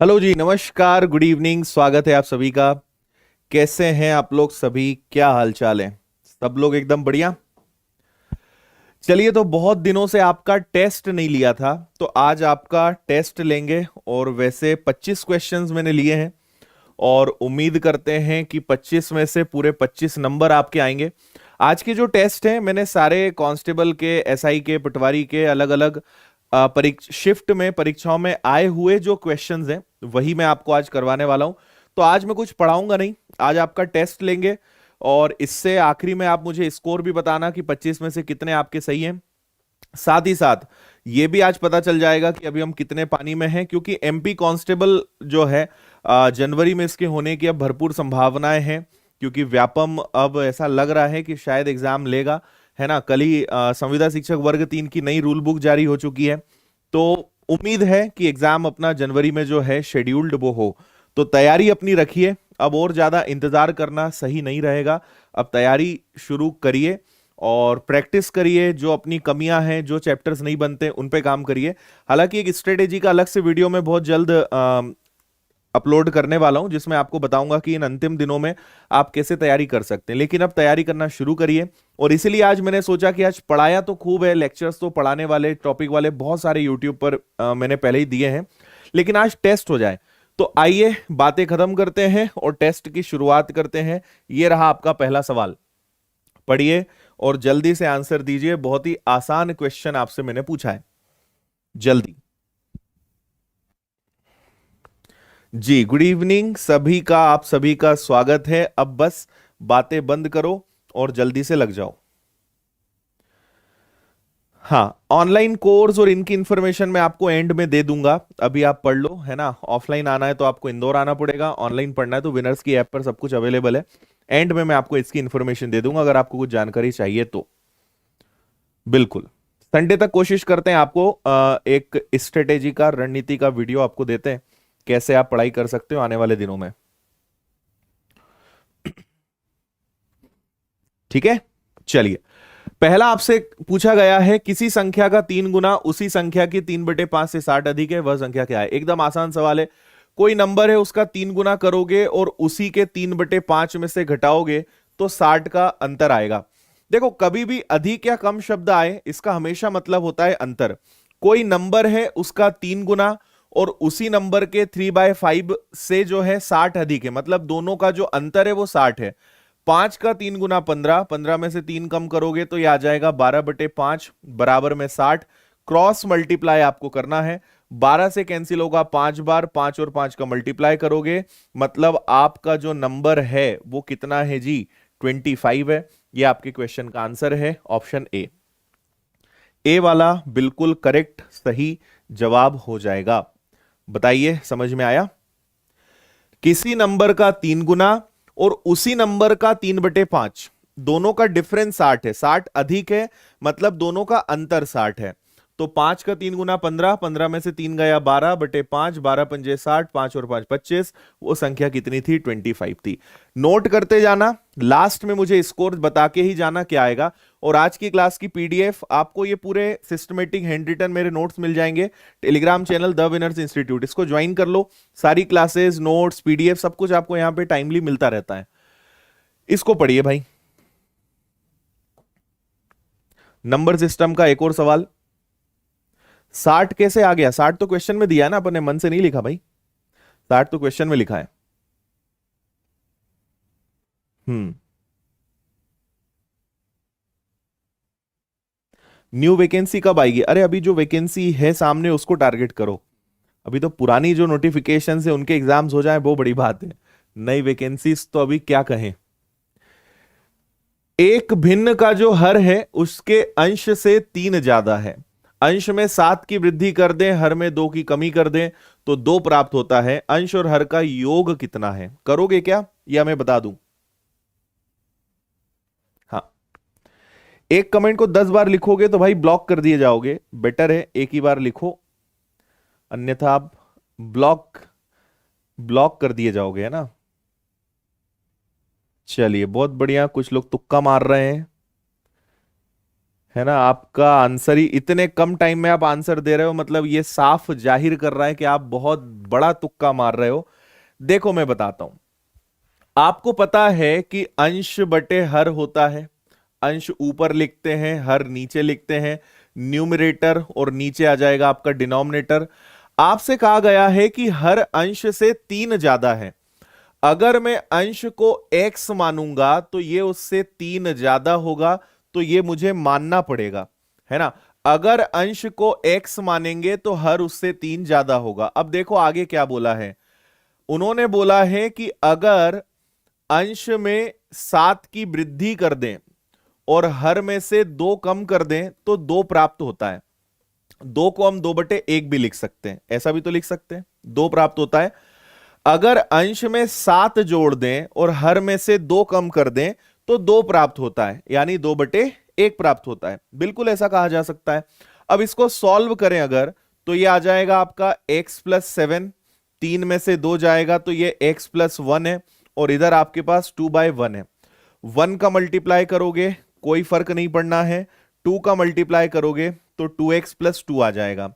Hello जी, नमस्कार, good evening. स्वागत है आप सभी का। कैसे हैं आप लोग सभी? क्या हाल चाल है? सब लोग एकदम बढ़िया। चलिए, तो बहुत दिनों से आपका टेस्ट नहीं लिया था, तो आज आपका टेस्ट लेंगे। और वैसे 25 क्वेश्चंस मैंने लिए हैं और उम्मीद करते हैं कि 25 में से पूरे 25 नंबर आपके आएंगे। आज के जो टेस्ट हैं, मैंने सारे कांस्टेबल के, एसआई के, पटवारी के अलग अलग परीक्षा शिफ्ट में, परीक्षाओं में आए हुए जो क्वेश्चंस हैं वही मैं आपको आज करवाने वाला हूं। तो आज मैं कुछ पढ़ाऊंगा नहीं, आज आपका टेस्ट लेंगे। और इससे आखिरी में आप मुझे स्कोर भी बताना कि 25 में से कितने आपके सही हैं। साथ ही साथ ये भी आज पता चल जाएगा कि अभी हम कितने पानी में हैं, क्योंकि एमपी कांस्टेबल जो है जनवरी में इसके होने की अब भरपूर संभावनाएं हैं। क्योंकि व्यापम अब ऐसा लग रहा है कि शायद एग्जाम लेगा, है ना। कल ही संविदा शिक्षक वर्ग 3 की नई रूल बुक जारी हो चुकी है। तो उम्मीद है कि एग्जाम अपना जनवरी में जो है शेड्यूल्ड वो हो। तो तैयारी अपनी रखिए, अब और ज्यादा इंतजार करना सही नहीं रहेगा। अब तैयारी शुरू करिए और प्रैक्टिस करिए। जो अपनी कमियां हैं, जो चैप्टर्स नहीं बनते, उन पे काम करिए। हालांकि एक स्ट्रेटेजी का अलग से वीडियो मैं बहुत जल्द अपलोड करने वाला हूं, जिसमें आपको बताऊंगा कि इन अंतिम दिनों में आप कैसे तैयारी कर सकते हैं। लेकिन अब तैयारी करना शुरू करिए। और इसीलिए आज मैंने सोचा कि आज पढ़ाया तो खूब है, लेक्चर्स तो पढ़ाने वाले, टॉपिक वाले बहुत सारे यूट्यूब पर मैंने पहले ही दिए हैं, लेकिन आज टेस्ट हो जाए। तो आइए बातें खत्म करते हैं और टेस्ट की शुरुआत करते हैं। ये रहा आपका पहला सवाल, पढ़िए और जल्दी से आंसर दीजिए। बहुत ही आसान क्वेश्चन आपसे मैंने पूछा है, जल्दी। जी, गुड इवनिंग सभी का, आप सभी का स्वागत है। अब बस बातें बंद करो और जल्दी से लग जाओ। हाँ, ऑनलाइन कोर्स और इनकी इंफॉर्मेशन मैं आपको एंड में दे दूंगा, अभी आप पढ़ लो, है ना। ऑफलाइन आना है तो आपको इंदौर आना पड़ेगा, ऑनलाइन पढ़ना है तो विनर्स की ऐप पर सब कुछ अवेलेबल है। एंड में मैं आपको इसकी इंफॉर्मेशन दे दूंगा अगर आपको कुछ जानकारी चाहिए तो। बिल्कुल, संडे तक कोशिश करते हैं आपको एक स्ट्रेटेजी का, रणनीति का वीडियो आपको देते हैं, कैसे आप पढ़ाई कर सकते हो आने वाले दिनों में। ठीक है, चलिए। पहला आपसे पूछा गया है, किसी संख्या का 3 गुना उसी संख्या की 3/5 से 60 अधिक है, वह संख्या क्या है? एकदम आसान सवाल है। कोई नंबर है, उसका 3 गुना करोगे और उसी के 3/5 में से घटाओगे तो 60 का अंतर आएगा। देखो, कभी भी अधिक या कम शब्द आए, इसका हमेशा मतलब होता है अंतर। कोई नंबर है, उसका 3 गुना और उसी नंबर के 3/5 से जो है 60 अधिक है, मतलब दोनों का जो अंतर है वो 60 है। 5 का 3 गुना 15, 15 में से 3 कम करोगे तो ये आ जाएगा 12/5 बराबर में 60। क्रॉस मल्टीप्लाई आपको करना है, 12 से कैंसिल होगा 5 बार, 5 और 5 का मल्टीप्लाई करोगे, मतलब आपका जो नंबर है वो कितना है जी? 25 है। ये आपके क्वेश्चन का आंसर है, ऑप्शन ए। ए वाला बिल्कुल करेक्ट, सही जवाब हो जाएगा। बताइए, समझ में आया? किसी नंबर का 3 गुना और उसी नंबर का 3/5, दोनों का डिफरेंस 60 है, 60 अधिक है, मतलब दोनों का अंतर 60 है। तो 5 का 3 गुना 15, 15 में से 3 गया 12/5, 12×5 60, 5 और 5 25। वो संख्या कितनी थी? 25 थी। नोट करते जाना, लास्ट में मुझे स्कोर बता के ही जाना क्या आएगा। और आज की क्लास की पीडीएफ आपको, ये पूरे सिस्टमेटिक हैंड रिटन मेरे नोट्स मिल जाएंगे Telegram channel the winners institute, इसको ज्वाइन कर लो। सारी क्लासेस, नोट्स, पीडीएफ सब कुछ आपको यहां पे टाइमली मिलता रहता है। इसको पढ़िए भाई। नंबर सिस्टम का एक और सवाल। 60 कैसे आ गया? 60 तो क्वेश्चन में दिया है ना, अपने मन से नहीं लिखा भाई। 60 तो क्वेश्चन में लिखा है। हम्म। न्यू वैकेंसी कब आएगी? अरे अभी जो वैकेंसी है सामने उसको टारगेट करो। अभी तो पुरानी जो नोटिफिकेशन है उनके एग्जाम्स हो जाए वो बड़ी बात है। नई वैकेंसीज तो अभी क्या कहें। एक भिन्न का जो हर है उसके अंश से 3 ज्यादा है। अंश में 7 की वृद्धि कर दें, हर में 2 की कमी कर दें तो 2 प्राप्त होता है। अंश और हर का योग कितना है? करोगे क्या या मैं बता दूं? हाँ, एक कमेंट को 10 बार लिखोगे तो भाई ब्लॉक कर दिए जाओगे। बेटर है एक ही बार लिखो, अन्यथा आप ब्लॉक ब्लॉक कर दिए जाओगे, है ना। चलिए, बहुत बढ़िया। कुछ लोग तुक्का मार रहे हैं। है ना, आपका आंसर ही इतने कम टाइम में आप आंसर दे रहे हो, मतलब ये साफ जाहिर कर रहा है कि आप बहुत बड़ा तुक्का मार रहे हो। देखो मैं बताता हूं, आपको पता है कि अंश बटे हर होता है। अंश ऊपर लिखते हैं, हर नीचे लिखते हैं, न्यूमरेटर और नीचे आ जाएगा आपका डिनोमिनेटर। आपसे कहा गया है कि हर अंश से 3 ज्यादा है। अगर मैं अंश को x मानूंगा तो ये उससे 3 ज्यादा होगा, तो ये मुझे मानना पड़ेगा, है ना। अगर अंश को x मानेंगे तो हर उससे 3 ज्यादा होगा। अब देखो आगे क्या बोला है, उन्होंने बोला है कि अगर अंश में 7 की वृद्धि कर दें और हर में से 2 कम कर दें तो 2 प्राप्त होता है। 2 को हम 2/1 भी लिख सकते हैं, ऐसा भी तो लिख सकते हैं, 2 प्राप्त होता है। अगर अंश में 7 जोड़ दें और हर में से 2 कम कर दें तो 2 प्राप्त होता है, यानी 2/1 प्राप्त होता है। बिल्कुल ऐसा कहा जा सकता है। अब इसको सॉल्व करें अगर, तो ये आ जाएगा आपका x+7, 3 में से 2 जाएगा तो ये x+1 है, और इधर आपके पास 2/1 है। 1 का मल्टीप्लाई करोगे कोई फर्क नहीं पड़ना है, 2 का मल्टीप्लाई करोगे तो 2x+2 आ जाएगा।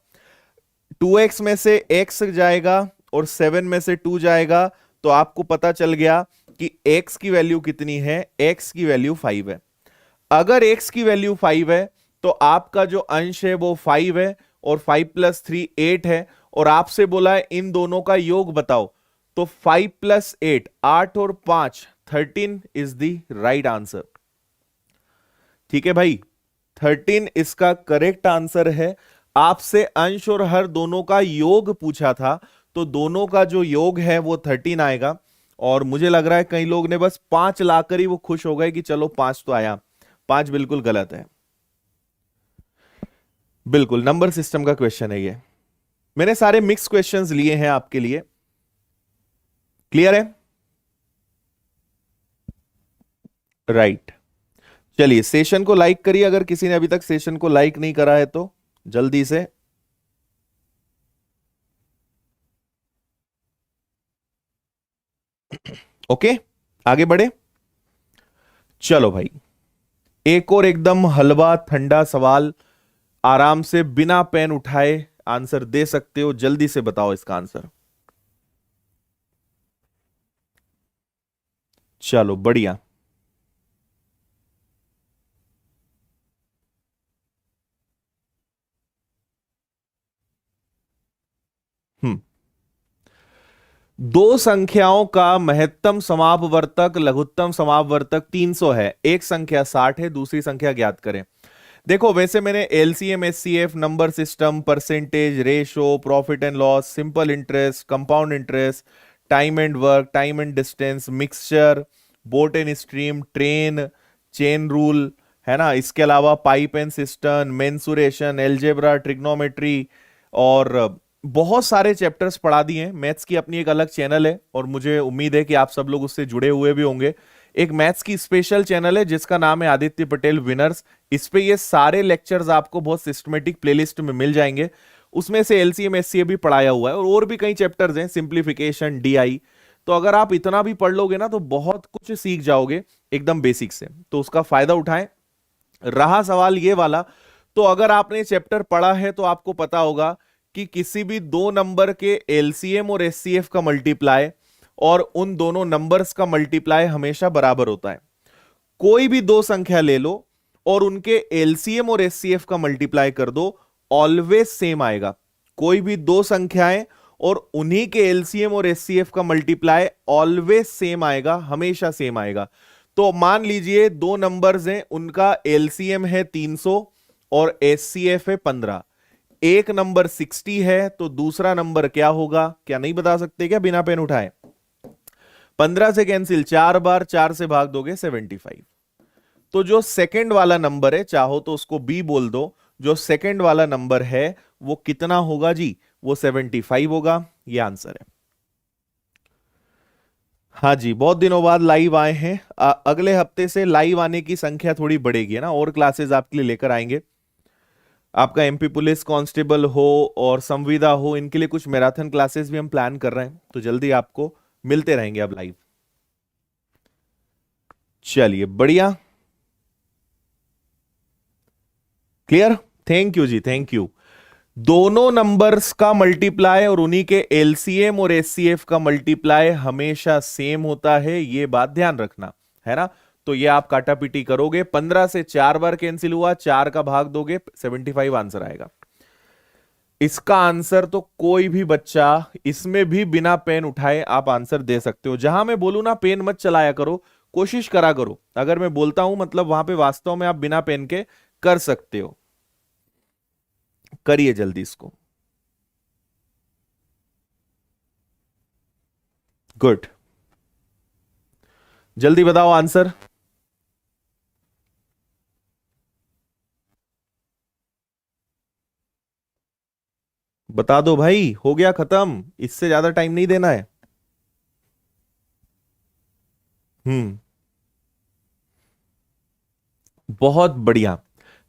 2x में से x जाएगा और 7 में से 2 जाएगा, तो आपको पता चल गया कि x की वैल्यू कितनी है, x की वैल्यू 5 है। अगर x की वैल्यू 5 है तो आपका जो अंश है वो 5 है, और 5+3 8 है, और आपसे बोला है इन दोनों का योग बताओ। तो 5+8 8 और 5 13 इज द राइट आंसर। ठीक है भाई, 13 इसका करेक्ट आंसर है। आपसे अंश और हर दोनों का योग पूछा था, तो दोनों का जो योग है वो 13 आएगा। और मुझे लग रहा है कई लोग ने बस 5 लाकर ही वो खुश हो गए कि चलो 5 तो आया। 5 बिल्कुल गलत है। बिल्कुल नंबर सिस्टम का क्वेश्चन है ये। मैंने सारे मिक्स क्वेश्चंस लिए हैं आपके लिए। क्लियर है? राइट। चलिए सेशन को लाइक करिए, अगर किसी ने अभी तक सेशन को लाइक नहीं करा है तो जल्दी से। ओके, आगे बढ़े। चलो भाई, एक और एकदम हलवा ठंडा सवाल, आराम से बिना पेन उठाए आंसर दे सकते हो, जल्दी से बताओ इसका आंसर। चलो बढ़िया। हम्म। दो संख्याओं का महत्तम समापवर्तक लघुत्तम समापवर्तक 300 है, एक संख्या 60 है, दूसरी संख्या ज्ञात करें। देखो वैसे मैंने LCM, HCF, number system, percentage, ratio, profit and loss, simple interest, compound interest, time and work, time and distance, mixture, boat and stream, train, chain rule, है ना, इसके अलावा pipe and system, mensuration, algebra, trigonometry, और बहुत सारे chapters पढ़ा दिए हैं। मैथ्स की अपनी एक अलग चैनल है, और मुझे उम्मीद है कि आप सब लोग उससे जुड़े हुए भी होंगे। एक मैथ्स की स्पेशल चैनल है जिसका नाम है आदित्य पटेल विनर्स। इस पे ये सारे लेक्चर्स आपको बहुत सिस्टमेटिक प्लेलिस्ट में मिल जाएंगे। उसमें से एलसीएम एचसीएफ भी पढ़ाया हुआ है, और भी कई चैप्टर्स हैं, सिंप्लीफिकेशन, डीआई। तो अगर आप इतना भी पढ़ लोगे ना तो बहुत कुछ सीख जाओगे एकदम बेसिक से, तो उसका फायदा उठाएं। रहा सवाल ये वाला, तो अगर आपने चैप्टर पढ़ा है तो आपको पता होगा कि किसी भी दो नंबर के एलसीएम और एचसीएफ का मल्टीप्लाई और उन दोनों नंबर्स का मल्टीप्लाई हमेशा बराबर होता है। कोई भी दो संख्या ले लो और उनके एलसीएम और एचसीएफ का मल्टीप्लाई कर दो, ऑलवेज सेम आएगा। कोई भी दो संख्याएं और उन्हीं के एलसीएम और एचसीएफ का मल्टीप्लाई ऑलवेज सेम आएगा, हमेशा सेम आएगा। तो मान लीजिए दो नंबर्स हैं, उनका एलसीएम है 300 और एचसीएफ है 15। एक नंबर 60 है तो दूसरा नंबर क्या होगा, क्या नहीं बता सकते क्या बिना पेन उठाए? 15 से कैंसिल 4 बार, 4 से भाग दोगे 75। तो जो सेकंड वाला नंबर है, चाहो तो उसको बी बोल दो, जो सेकंड वाला नंबर है वो कितना होगा जी? वो 75 होगा। ये आंसर है। हाँ जी, बहुत दिनों बाद लाइव आए हैं। अगले हफ्ते से लाइव आने की संख्या थोड़ी बढ़ेगी, है ना, और क्लासेस आपके लिए लेकर आएंगे। आपका एमपी पुलिस कांस्टेबल हो और संविदा हो, इनके लिए कुछ मैराथन क्लासेस भी हम प्लान कर रहे हैं, तो जल्दी आपको मिलते रहेंगे अब लाइव। चलिए बढ़िया। क्लियर? थैंक यू जी, थैंक यू। दोनों नंबर्स का मल्टीप्लाई और उन्हीं के एलसीएम और एचसीएफ का मल्टीप्लाई हमेशा सेम होता है, ये बात ध्यान रखना है ना। तो ये आप काटा पीटी करोगे, 15 से 4 बार कैंसिल हुआ, 4 का भाग दोगे 75 आंसर आएगा। इसका आंसर तो कोई भी बच्चा इसमें भी बिना पेन उठाए आप आंसर दे सकते हो। जहां मैं बोलूं ना पेन मत चलाया करो, कोशिश करा करो। अगर मैं बोलता हूं मतलब वहां पे वास्तव में आप बिना पेन के कर सकते हो। करिए जल्दी इसको। गुड, जल्दी बताओ आंसर। बता दो भाई, हो गया खत्म, इससे ज्यादा टाइम नहीं देना है। हम्म, बहुत बढ़िया।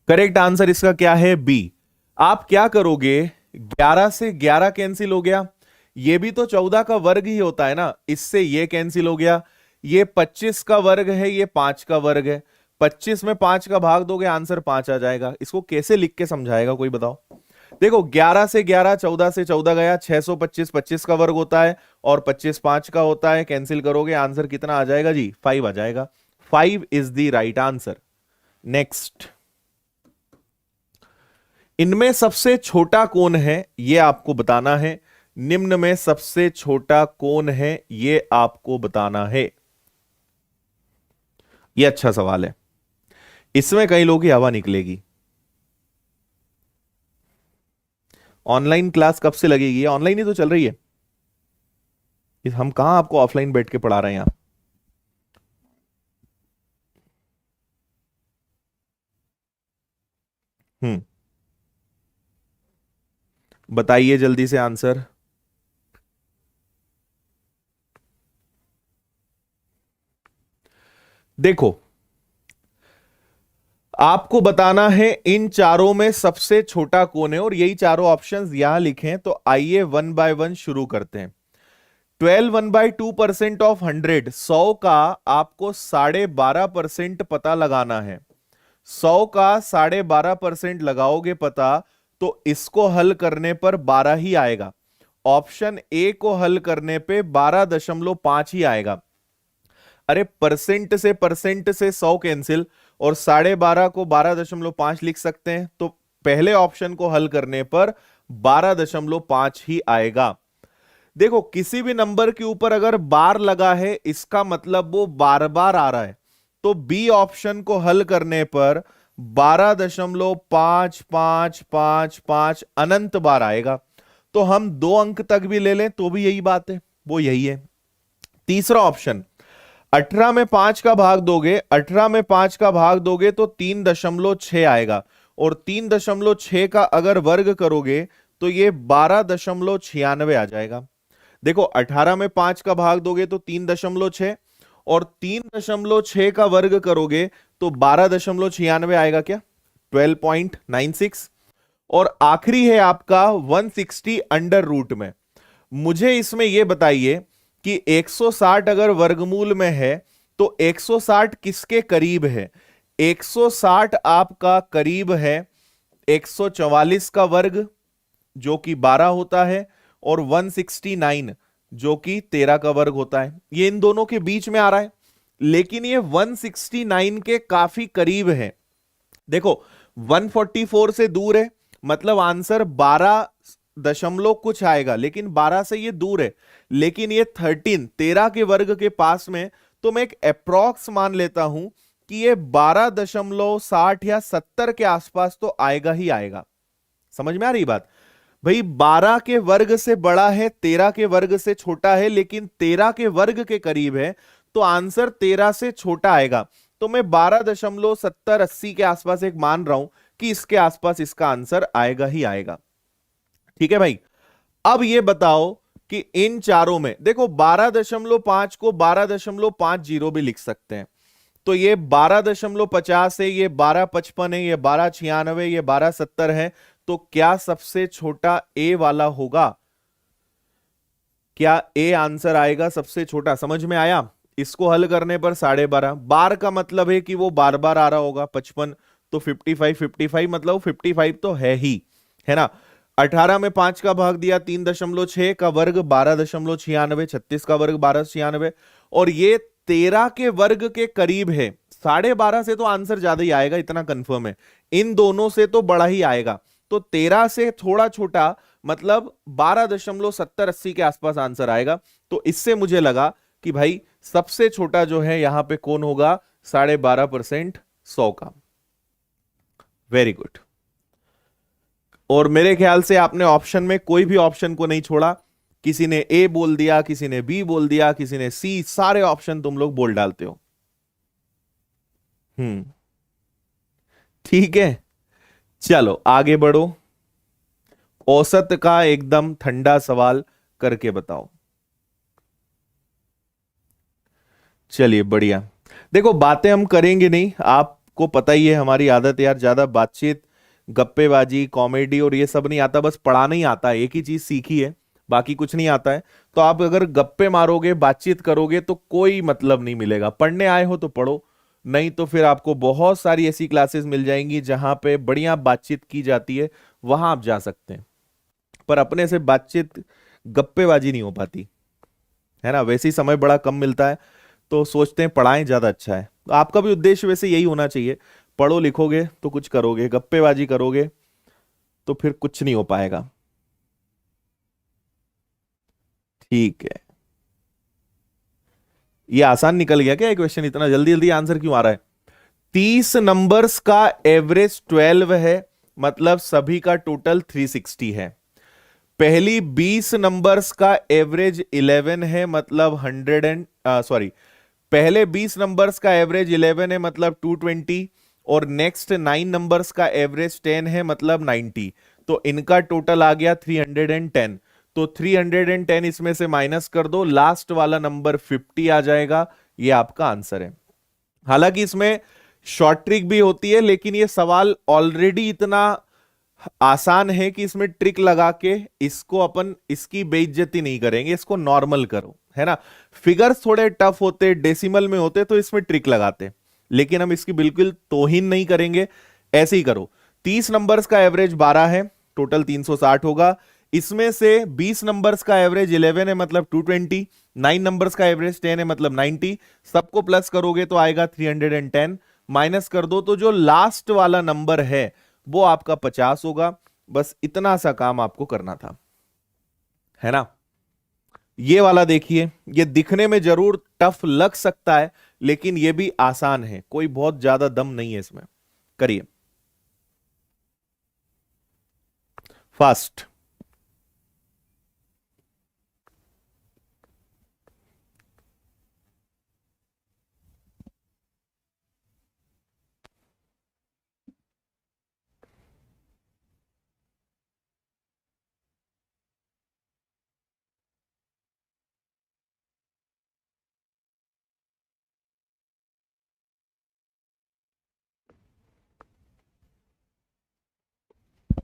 करेक्ट आंसर इसका क्या है? बी। आप क्या करोगे, 11 से 11 कैंसिल हो गया, ये भी तो 14 का वर्ग ही होता है ना, इससे ये कैंसिल हो गया। ये 25 का वर्ग है, ये 5 का वर्ग है, 25 में 5 का भाग दोगे आंसर 5 आ जाएगा। इसको कैसे लिख के समझाएगा कोई बताओ। देखो 11 से 11, 14 से 14 गया, 625, 25 का वर्ग होता है और 25 5 का होता है, कैंसिल करोगे आंसर कितना आ जाएगा जी? 5 आ जाएगा। 5 is the right answer. Next, इनमें सबसे छोटा कौन है ये आपको बताना है। निम्न में सबसे छोटा कौन है ये आपको बताना है। ये अच्छा सवाल है, इसमें कई लोगों की हवा निकलेगी। ऑनलाइन क्लास कब से लगेगी? ऑनलाइन ही तो चल रही है, हम कहां आपको ऑफलाइन बैठ के पढ़ा रहे हैं यहाँ। हम्म, बताइए जल्दी से आंसर। देखो आपको बताना है इन चारों में सबसे छोटा कौन है, और यही चारों ऑप्शंस यहां लिखे हैं। तो आइए वन बाय वन शुरू करते हैं। 12 1/2% ऑफ 100, 100 का आपको 12.5% पता लगाना है। 100 का 12.5% लगाओगे पता, तो इसको हल करने पर 12 ही आएगा। ऑप्शन ए को हल करने पे 12.5 ही आएगा। अरे परसेंट से 100 कैंसिल, और 12.5 को 12.5 लिख सकते हैं, तो पहले ऑप्शन को हल करने पर 12.5 ही आएगा। देखो किसी भी नंबर के ऊपर अगर बार लगा है इसका मतलब वो बार बार आ रहा है, तो बी ऑप्शन को हल करने पर 12.55555 अनंत बार आएगा। तो हम 2 अंक तक भी ले लें तो भी यही बात है, वो यही है। तीसरा ऑप्शन, 18 में 5 का भाग दोगे, 18 में 5 का भाग दोगे तो 3.6 आएगा, और 3.6 का अगर वर्ग करोगे तो ये 12.96 आ जाएगा। देखो 18 में 5 का भाग दोगे तो 3.6, और 3.6 का वर्ग करोगे तो 12.96 आएगा क्या? 12.96। और आखिरी है आपका 160 अंडर रूट में। मुझे इसमें यह बताइए कि 160 अगर वर्गमूल में है तो 160 किसके करीब है? 160 आपका करीब है 144 का वर्ग जो कि 12 होता है, और 169 जो कि 13 का वर्ग होता है। ये इन दोनों के बीच में आ रहा है, लेकिन ये 169 के काफी करीब है। देखो 144 से दूर है, मतलब आंसर 12 दशमलव कुछ आएगा, लेकिन 12 से ये दूर है। लेकिन ये 13 के वर्ग के पास में, तो मैं एक अप्रॉक्स मान लेता हूं कि ये 12.60 या 70 के आसपास तो आएगा ही आएगा। समझ में आ रही बात? भाई 12 के वर्ग से बड़ा है, 13 के वर्ग से छोटा है, लेकिन 13 के वर्ग के करीब है, तो आंसर 13 से छोटा आएगा। तो मैं 12.70-80 के आसपास एक मान रहा हूं कि इसके आसपास इसका आंसर आएगा ही आएगा। ठीक है भाई, अब ये बताओ कि इन चारों में देखो 12.5 को 12.50 भी लिख सकते हैं, तो ये 12.50 है, ये 12.55 है, ये 12.96, ये 12.70 है। तो क्या सबसे छोटा ए वाला होगा? क्या ए आंसर आएगा सबसे छोटा? समझ में आया? इसको हल करने पर 12.5 बार का मतलब है कि वो बार बार आ रहा होगा 55, तो 55 55 मतलब 55 तो है ही, है ना। 18 में 5 का भाग दिया 3.6 का वर्ग 12.96, 36 का वर्ग 1296, और ये 13 के वर्ग के करीब है। 12.5 से तो आंसर ज्यादा ही आएगा, इतना कंफर्म है। इन दोनों से तो बड़ा ही आएगा, तो 13 से थोड़ा छोटा मतलब 12.70-80 के आसपास आंसर आएगा। तो इससे मुझे लगा कि भाई सबसे छोटा जो है यहां पे कौन होगा, 12.5% 100 का। Very good. और मेरे ख्याल से आपने ऑप्शन में कोई भी ऑप्शन को नहीं छोड़ा। किसी ने ए बोल दिया, किसी ने बी बोल दिया, किसी ने सी, सारे ऑप्शन तुम लोग बोल डालते हो। हम्म, ठीक है, चलो आगे बढ़ो। औसत का एकदम ठंडा सवाल करके बताओ। चलिए बढ़िया। देखो बातें हम करेंगे नहीं, आपको पता ही है हमारी आदत है यार, ज्यादा बातचीत, गप्पेबाजी, कॉमेडी और ये सब नहीं आता, बस पढ़ाना ही आता है। एक ही चीज सीखी है, बाकी कुछ नहीं आता है। तो आप अगर गप्पे मारोगे, बातचीत करोगे तो कोई मतलब नहीं मिलेगा। पढ़ने आए हो तो पढ़ो, नहीं तो फिर आपको बहुत सारी ऐसी क्लासेस मिल जाएंगी जहां पे बढ़िया बातचीत की जाती है, वहां आप जा सकते हैं। पर अपने से बातचीत, गप्पेबाजी नहीं हो पाती, है ना। वैसे ही समय बड़ा कम मिलता है, तो सोचते हैं पढ़ाएं, ज्यादा अच्छा है। तो आपका भी उद्देश्य वैसे यही होना चाहिए, पढ़ो लिखोगे तो कुछ करोगे, गप्पेबाजी करोगे तो फिर कुछ नहीं हो पाएगा। ठीक है, ये आसान निकल गया क्या ये क्वेश्चन, इतना जल्दी जल्दी आंसर क्यों आ रहा है। 30 नंबर्स का एवरेज 12 है, मतलब सभी का टोटल 360 है। पहली 20 नंबर्स का एवरेज 11 है, मतलब 100 एंड सॉरी, पहले 20 नंबर्स का एवरेज 11 है मतलब 220, और नेक्स्ट 9 नंबर्स का एवरेज 10 है मतलब 90। तो इनका टोटल आ गया 310। तो 310 इसमें से माइनस कर दो, लास्ट वाला नंबर 50 आ जाएगा। ये आपका आंसर है। हालांकि इसमें शॉर्ट ट्रिक भी होती है, लेकिन ये सवाल ऑलरेडी इतना आसान है कि इसमें ट्रिक लगा के इसको अपन, इसकी बेइज्जती नहीं करेंगे, इसको नॉर्मल करो, है ना। फिगर्स थोड़े टफ होते, डेसिमल में होते तो इसमें ट्रिक लगाते, लेकिन हम इसकी बिल्कुल तौहीन नहीं करेंगे, ऐसे ही करो। 30 नंबर्स का एवरेज 12 है, टोटल 360 होगा। इसमें से 20 नंबर्स का एवरेज 11 है मतलब 220, 9 नंबर्स का एवरेज 10 है मतलब 90। सबको प्लस करोगे तो आएगा 310, माइनस कर दो तो जो लास्ट वाला नंबर है वो आपका 50 होगा। बस इतना सा काम आपको करना था, है ना। ये वाला देखिए, ये दिखने में जरूर टफ लग सकता है, लेकिन ये भी आसान है, कोई बहुत ज्यादा दम नहीं है इसमें। करिए फास्ट।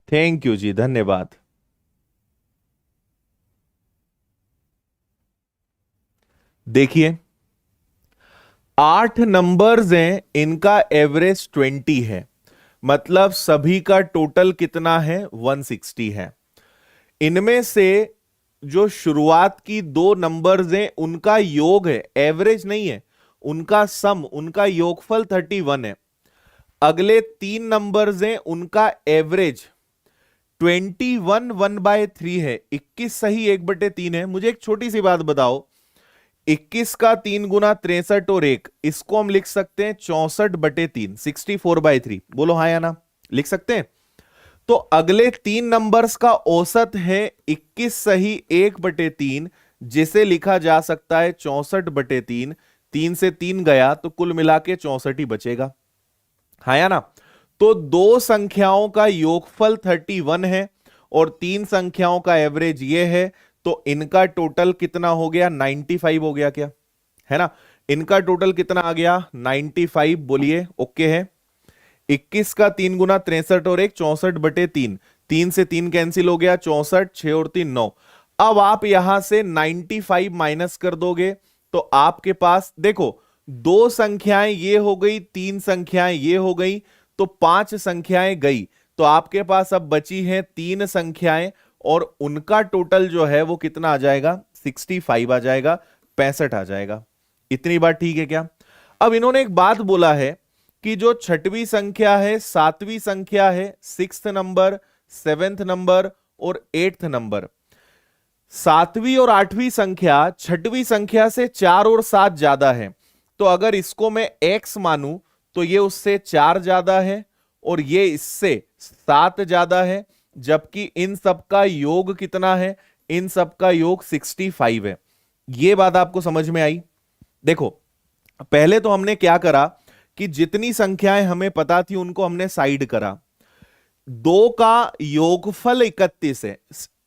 थैंक यू जी, धन्यवाद। देखिए 8 नंबर्स हैं, इनका एवरेज 20 है, मतलब सभी का टोटल कितना है, 160 है। इनमें से जो शुरुआत की दो नंबर्स हैं उनका योग है, एवरेज नहीं है, उनका सम, उनका योगफल 31 है। अगले 3 नंबर्स हैं उनका एवरेज 21 1/3 है, 21 सही 1/3 है। मुझे एक छोटी सी बात बताओ, 21 का 3 गुना 63 और 1, इसको हम लिख सकते हैं 64/3, 64/3। बोलो हाँ या ना, लिख सकते हैं। तो अगले 3 नंबर्स का औसत है 21 सही 1/3, जिसे लिखा जा सकता है 64/3। 3 से 3 गया तो कुल मिला के 64 ही बचेगा, हाँ या ना। तो दो संख्याओं का योगफल 31 है और 3 संख्याओं का एवरेज ये है, तो इनका टोटल कितना हो गया, 95 हो गया क्या, है ना। इनका टोटल कितना आ गया, 95। बोलिए ओके है। 21 का 3 गुना 63 और 1, 64/3। 3 से 3 कैंसिल हो गया, 64, 6 और 3 9। अब आप यहां से 95 माइनस कर दोगे तो आपके पास देखो, दो संख्याएं ये हो गई, तीन संख्याएं ये हो गई, तो 5 संख्याएं गई, तो आपके पास अब बची हैं 3 संख्याएं, और उनका टोटल जो है वो कितना आ जाएगा, 65 आ जाएगा, 65 आ जाएगा। इतनी बात ठीक है क्या? अब इन्होंने एक बात बोला है कि जो छठवीं संख्या है, सातवीं संख्या है, 6th नंबर, 7th नंबर और 8th नंबर, सातवीं और आठवीं संख्या छठवीं संख्या से 4 और 7 ज्यादा है। तो अगर इसको मैं x मानूं तो ये उससे 4 ज्यादा है और ये इससे 7 ज्यादा है, जबकि इन सबका योग कितना है, इन सबका योग 65 है। ये बात आपको समझ में आई? देखो, पहले तो हमने क्या करा कि जितनी संख्याएं हमें पता थी उनको हमने साइड करा। 2 का योगफल 31 है,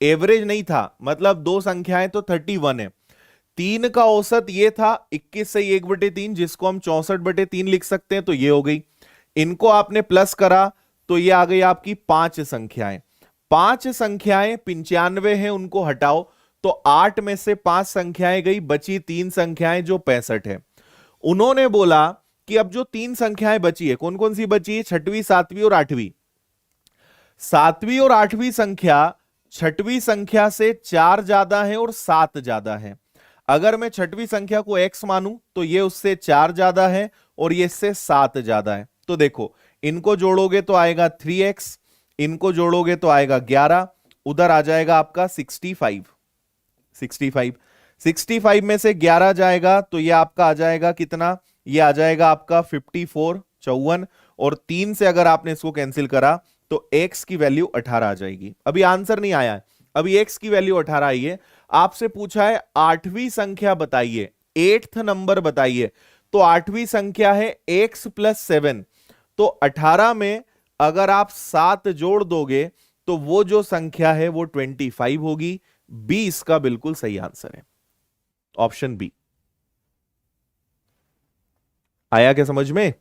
एवरेज नहीं था, मतलब 2 संख्याएं तो 31 है। 3 का औसत ये था 21 से 1/3, जिसको हम 64/3 लिख सकते हैं, तो ये हो गई। इनको आपने प्लस करा तो ये आ गई आपकी 5 संख्याएं। 5 संख्याएं 95 हैं, उनको हटाओ तो 8 में से 5 संख्याएं गई, बची 3 संख्याएं जो 65 है। उन्होंने बोला कि अब जो 3 संख्याएं बची है, कौन कौन सी बची है, छठवीं, सातवीं और आठवीं। सातवीं और आठवीं संख्या छठवीं संख्या से 4 ज्यादा है और 7 ज्यादा है। अगर मैं छठवीं संख्या को x मानूं तो ये उससे 4 ज्यादा है और ये इससे 7 ज्यादा है। तो देखो, इनको जोड़ोगे तो आएगा 3x, इनको जोड़ोगे तो आएगा 11, उधर आ जाएगा आपका 65। 65 में से 11 जाएगा तो ये आपका आ जाएगा कितना, ये आ जाएगा आपका 54, 54, और 3 से अगर आपने इसको कैंसिल करा तो x की वैल्यू 18 आ जाएगी। अभी आंसर नहीं आया है, अभी x की वैल्यू 18 आई है। आपसे पूछा है आठवीं संख्या बताइए, 8th नंबर बताइए, तो आठवीं संख्या है x + 7, तो 18 में अगर आप 7 जोड़ दोगे तो वो जो संख्या है वो 25 होगी। बी इसका बिल्कुल सही आंसर है, ऑप्शन बी। आया क्या समझ में?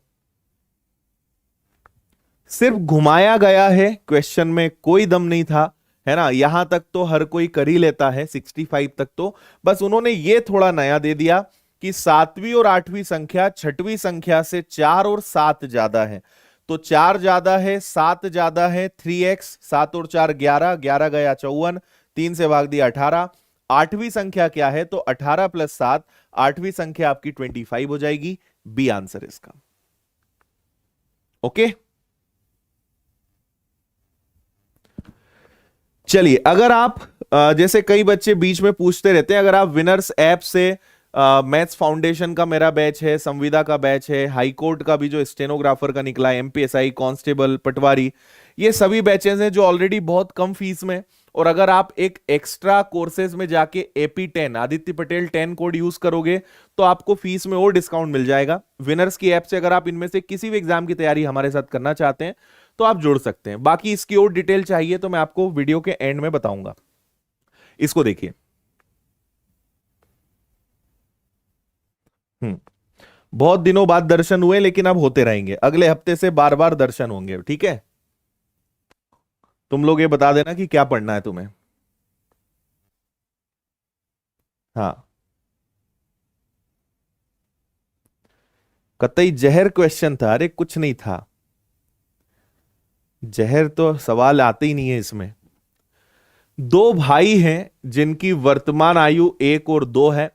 सिर्फ घुमाया गया है, क्वेश्चन में कोई दम नहीं था, है ना। यहां तक तो हर कोई कर ही लेता है, 65 तक तो बस उन्होंने ये थोड़ा नया दे दिया कि सातवीं और आठवीं संख्या छठवीं संख्या से 4 और 7 ज्यादा है। तो 4 ज्यादा है, 7 ज्यादा है, 3x, 7 और 4 11, 11 गया 54, 3 से भाग दिया 18। आठवीं संख्या क्या है, तो 18 + 7, आठवीं संख्या आपकी 25 हो जाएगी। बी आंसर इसका। ओके, चलिए, अगर आप जैसे कई बच्चे बीच में पूछते रहते हैं, अगर आप विनर्स ऐप से मैथ्स फाउंडेशन का मेरा बैच है, संविदा का बैच है, हाई कोर्ट का भी जो स्टेनोग्राफर का निकला है, एमपीएसआई, कांस्टेबल, पटवारी, ये सभी बैचेस हैं जो ऑलरेडी बहुत कम फीस में, और अगर आप एक एक्स्ट्रा कोर्सेज में जाके AP10 Aditya Patel 10 code use करोगे तो आपको फीस में और डिस्काउंट मिल जाएगा। विनर्स की ऐप से अगर आप इनमें से किसी भी एग्जाम की तैयारी हमारे साथ करना चाहते हैं तो आप जुड़ सकते हैं। बाकी इसकी और डिटेल चाहिए तो मैं आपको वीडियो के एंड में बताऊंगा। इसको देखिए, बहुत दिनों बाद दर्शन हुए, लेकिन अब होते रहेंगे, अगले हफ्ते से बार बार दर्शन होंगे, ठीक है। तुम लोग ये बता देना कि क्या पढ़ना है तुम्हें। हाँ, कतई जहर क्वेश्चन था? अरे कुछ नहीं था, जहर तो सवाल आते ही नहीं है इसमें। 2 भाई हैं जिनकी वर्तमान आयु 1 और 2 है।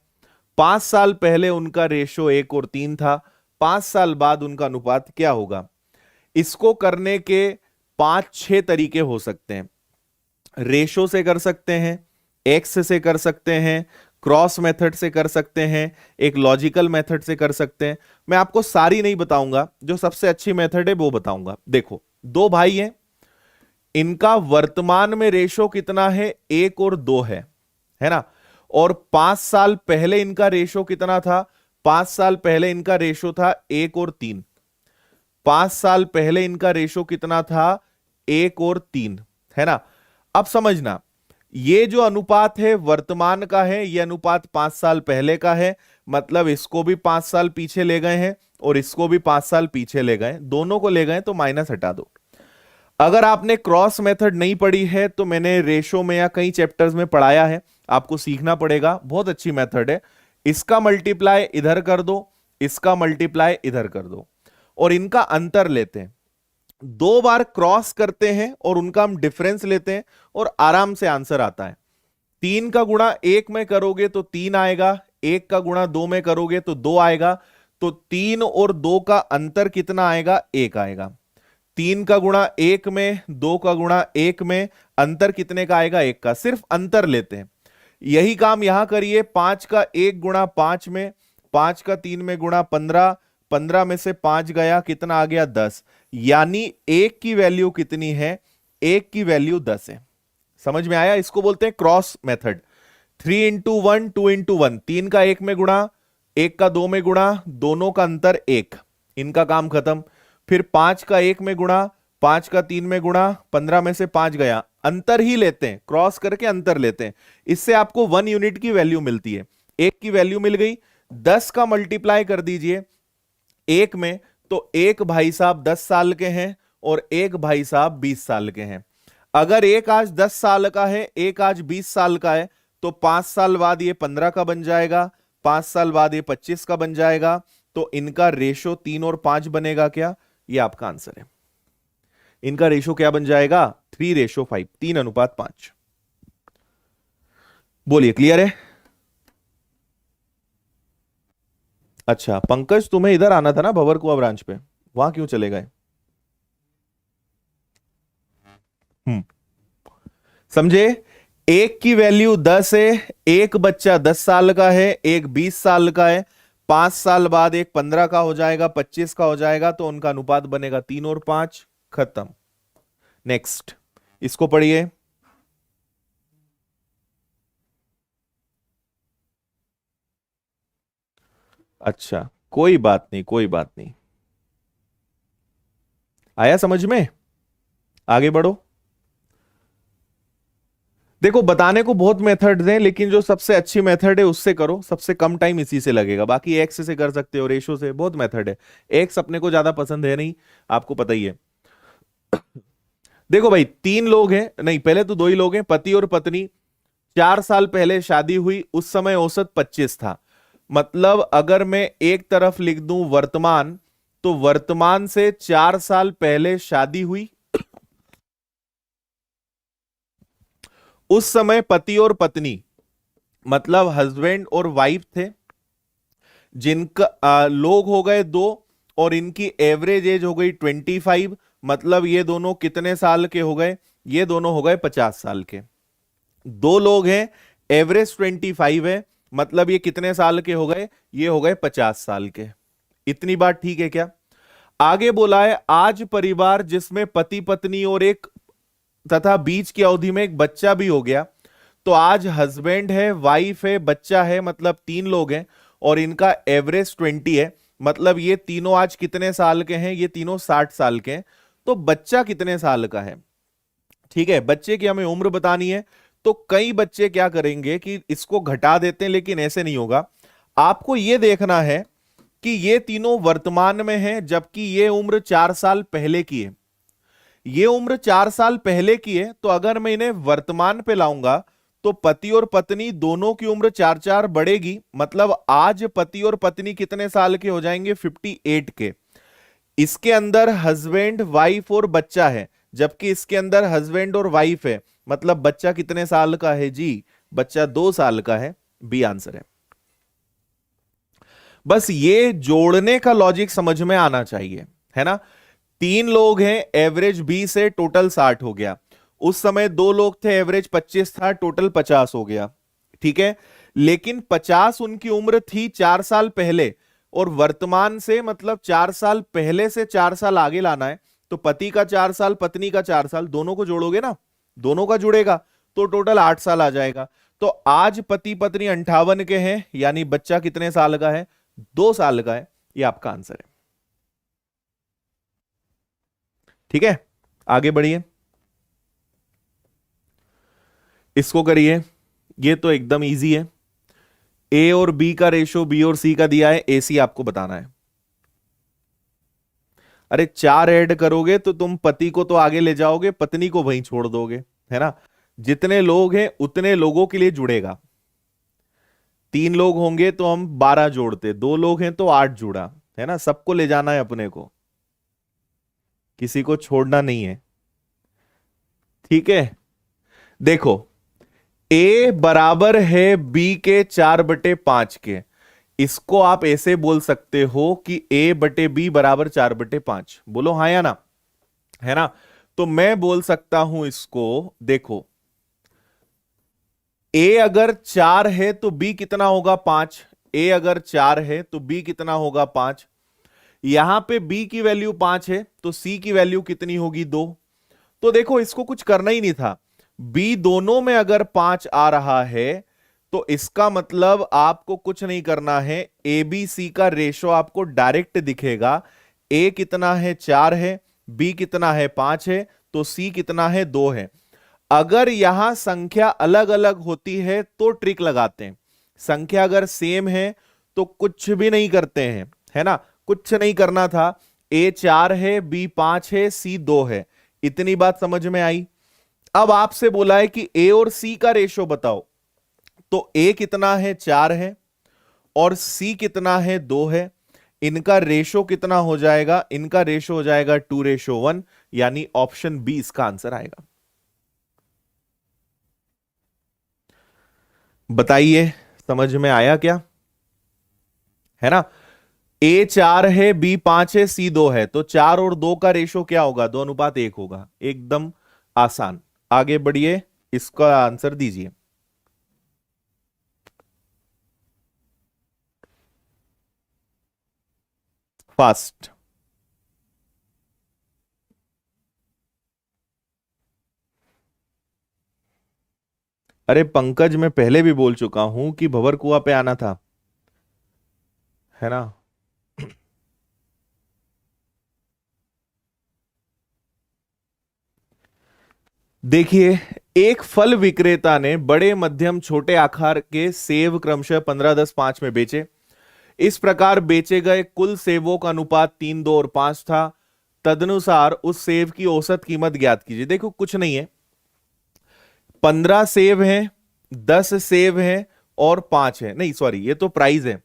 5 साल पहले उनका रेशो 1 और 3 था, 5 साल बाद उनका अनुपात क्या होगा? इसको करने के 5-6 तरीके हो सकते हैं। रेशो से कर सकते हैं, एक्स से कर सकते हैं, क्रॉस मेथड से कर सकते हैं, एक लॉजिकल मेथड से कर सकते हैं। मैं आपको सारी नहीं बताऊंगा, जो सबसे अच्छी मेथड है वो बताऊंगा। देखो, 2 भाई हैं, इनका वर्तमान में रेशो कितना है? 1 और 2 है ना। और 5 साल पहले इनका रेशो कितना था? 5 साल पहले इनका रेशो था 1 और 3। 5 साल पहले इनका रेशो कितना था? 1 और 3, है ना। अब समझना, ये जो अनुपात है वर्तमान का है, ये अनुपात 5 साल पहले का है, मतलब इसको भी 5 साल पीछे ले गए हैं और इसको भी 5 साल पीछे ले गए, दोनों को ले गए, तो माइनस हटा दो। अगर आपने क्रॉस मेथड नहीं पढ़ी है तो मैंने रेशो में या कई चैप्टर्स में पढ़ाया है, आपको सीखना पड़ेगा, बहुत अच्छी मेथड है। इसका मल्टीप्लाई इधर कर दो, इसका मल्टीप्लाई इधर कर दो, और इनका अंतर लेते हैं। दो बार क्रॉस करते हैं और उनका हम डिफरेंस लेते हैं और आराम से आंसर आता है। 3 का गुणा 1 में करोगे तो 3 आएगा, 1 का गुणा 2 में करोगे तो 2 आएगा, तो 3 और 2 का अंतर कितना आएगा? 1 आएगा। 3 का गुणा 1 में, 2 का गुणा 1 में, अंतर कितने का आएगा? 1 का। सिर्फ अंतर लेते हैं। यही काम यहां करिए। 5 का 1 गुणा 5 में, 5 का 3 में गुणा 15, 15 में से 5 गया, कितना आ गया? 10। यानी 1 की वैल्यू कितनी है? 1 की वैल्यू 10 है। समझ में आया? इसको बोलते हैं क्रॉस मेथड। 3 इंटू 1, 2 इंटू 1, 3 का 1 में गुणा, 1 का 2 में गुणा, दोनों का अंतर 1, इनका काम खत्म। फिर 5 का 1 में गुणा, 5 का 3 में गुणा, 15 में से 5 गया, अंतर ही लेते हैं, क्रॉस करके अंतर लेते हैं। इससे आपको 1 यूनिट की वैल्यू मिलती है। 1 की वैल्यू मिल गई। 10 का मल्टीप्लाई कर दीजिए 1 में, तो एक भाई साहब 10 साल के हैं और एक भाई साहब 20 साल के हैं। अगर एक आज 10 साल का है, एक आज 20 साल का है, तो 5 साल बाद ये 15 का बन जाएगा, 5 साल बाद ये 25 का बन जाएगा। तो इनका रेशो 3 और 5 बनेगा क्या? ये आपका आंसर है। इनका रेशो क्या बन जाएगा? 3:5, 3:5। बोलिए, क्लियर है? अच्छा पंकज, तुम्हें इधर आना था ना भवर कुआ ब्रांच पे, वहां क्यों चले गए? हम्म, समझे? एक की वैल्यू 10 है, एक बच्चा 10 साल का है, एक 20 साल का है, 5 साल बाद एक 15 का हो जाएगा, 25 का हो जाएगा, तो उनका अनुपात बनेगा 3 और 5। खत्म। नेक्स्ट, इसको पढ़िए। अच्छा, कोई बात नहीं, कोई बात नहीं, आया समझ में? आगे बढ़ो। देखो, बताने को बहुत मेथड्स हैं, लेकिन जो सबसे अच्छी मेथड है उससे करो, सबसे कम टाइम इसी से लगेगा। बाकी एक्स से कर सकते हो, रेशो से, बहुत मेथड है। एक्स अपने को ज्यादा पसंद है नहीं, आपको पता ही है। देखो भाई, 3 लोग हैं, नहीं पहले तो 2 ही लोग हैं, पति और पत्नी। 4 साल पहले शादी हुई, उस समय औसत 25 था। मतलब अगर मैं एक तरफ लिख दूं वर्तमान, तो वर्तमान से 4 साल पहले शादी हुई, उस समय पति और पत्नी मतलब हस्बैंड और वाइफ थे, जिनका लोग हो गए 2, और इनकी एवरेज एज हो गई 25। मतलब ये दोनों कितने साल के हो गए? ये दोनों हो गए 50 साल के। 2 लोग हैं, एवरेज 25 है, मतलब ये कितने साल के हो गए? ये हो गए 50 साल के। इतनी बात ठीक है क्या? आगे बोला है, आज परिवार जिसमें पति पत्नी और एक तथा बीच की अवधि में एक बच्चा भी हो गया, तो आज हस्बैंड है, वाइफ है, बच्चा है, मतलब 3 लोग हैं, और इनका एवरेज 20 है। मतलब ये तीनों आज कितने साल के हैं? ये तीनों 60 साल के हैं। तो बच्चा कितने साल का है? ठीक है, बच्चे की हमें उम्र बतानी है। तो कई बच्चे क्या करेंगे कि इसको घटा देते हैं, लेकिन ऐसे नहीं होगा। आपको यह देखना है कि ये तीनों वर्तमान में हैं, जबकि ये उम्र 4 साल पहले की है। ये उम्र 4 साल पहले की है, तो अगर मैं इन्हें वर्तमान पे लाऊंगा, तो पति और पत्नी दोनों की उम्र 4 4 बढ़ेगी। मतलब आज पति और पत्नी कितने साल के हो जाएंगे? 58 के। इसके अंदर हस्बैंड, वाइफ और बच्चा है, जबकि इसके अंदर हस्बैंड और वाइफ है, मतलब बच्चा कितने साल का है जी? बच्चा 2 साल का है। बी आंसर है। बस ये जोड़ने का लॉजिक समझ में आना चाहिए, है ना? 3 लोग हैं, एवरेज 20 है, टोटल 60 हो गया। उस समय 2 लोग थे, एवरेज 25 था, टोटल 50 हो गया। ठीक है, लेकिन 50 उनकी उम्र थी 4 साल पहले, और वर्तमान से मतलब 4 साल पहले से 4 साल आगे लाना है। तो पति का 4 साल, पत्नी का 4 साल, दोनों को जोड़ोगे ना, दोनों का जुड़ेगा, तो टोटल 8 साल आ जाएगा। तो आज पति पत्नी 58 के हैं, यानी बच्चा कितने साल का है? 2 साल का है। ये आपका आंसर है। ठीक है, आगे बढ़िए, इसको करिए। ये तो एकदम इजी है। ए और बी का रेशो बी और सी का दिया है, ए सी आपको बताना है। अरे 4 ऐड करोगे तो तुम पति को तो आगे ले जाओगे, पत्नी को वहीं छोड़ दोगे, है ना? जितने लोग हैं उतने लोगों के लिए जुड़ेगा। 3 लोग होंगे तो हम 12 जोड़ते, 2 लोग हैं तो 8 जुड़ा, है ना? सबको ले जाना है अपने को। किसी को छोड़ना नहीं है, ठीक है। देखो, ए बराबर है बी के 4/5 के। इसको आप ऐसे बोल सकते हो कि ए बटे बी बराबर 4/5। बोलो हाँ या ना, है ना। तो मैं बोल सकता हूं इसको, देखो ए अगर 4 है तो बी कितना होगा 5। ए अगर 4 है तो बी कितना होगा 5। यहां पे बी की वैल्यू 5 है तो सी की वैल्यू कितनी होगी 2। तो देखो इसको कुछ करना ही नहीं था, बी दोनों में अगर 5 आ रहा है तो इसका मतलब आपको कुछ नहीं करना है, ए बी सी का रेशो आपको डायरेक्ट दिखेगा। ए कितना है 4 है, बी कितना है 5 है, तो सी कितना है 2 है। अगर यहां संख्या अलग अलग होती है तो ट्रिक लगाते हैं, संख्या अगर सेम है तो कुछ भी नहीं करते हैं, है ना, कुछ नहीं करना था। ए 4 है, बी 5 है, सी 2 है। इतनी बात समझ में आई। अब आपसे बोला है कि ए और सी का रेशो बताओ, तो ए कितना है 4 है और सी कितना है 2 है। इनका रेशो कितना हो जाएगा, इनका रेशो हो जाएगा 2:1, यानी ऑप्शन बी इसका आंसर आएगा। बताइए समझ में आया क्या, है ना। ए 4 है, बी 5 है, सी 2 है, तो 4 और 2 का रेशो क्या होगा, 2:1 होगा। एकदम आसान। आगे बढ़िए, इसका आंसर दीजिए। फास्ट। अरे पंकज, मैं पहले भी बोल चुका हूं कि भंवर कुआं पे आना था, है ना। देखिए, एक फल विक्रेता ने बड़े मध्यम छोटे आकार के सेब क्रमशः 15, 10, 5 में बेचे। इस प्रकार बेचे गए कुल सेबों का अनुपात 3, 2 और 5 था। तदनुसार उस सेब की औसत कीमत ज्ञात कीजिए। देखो कुछ नहीं है, 15 सेब हैं, 10 सेब हैं और 5 है, नहीं सॉरी, ये तो प्राइस है।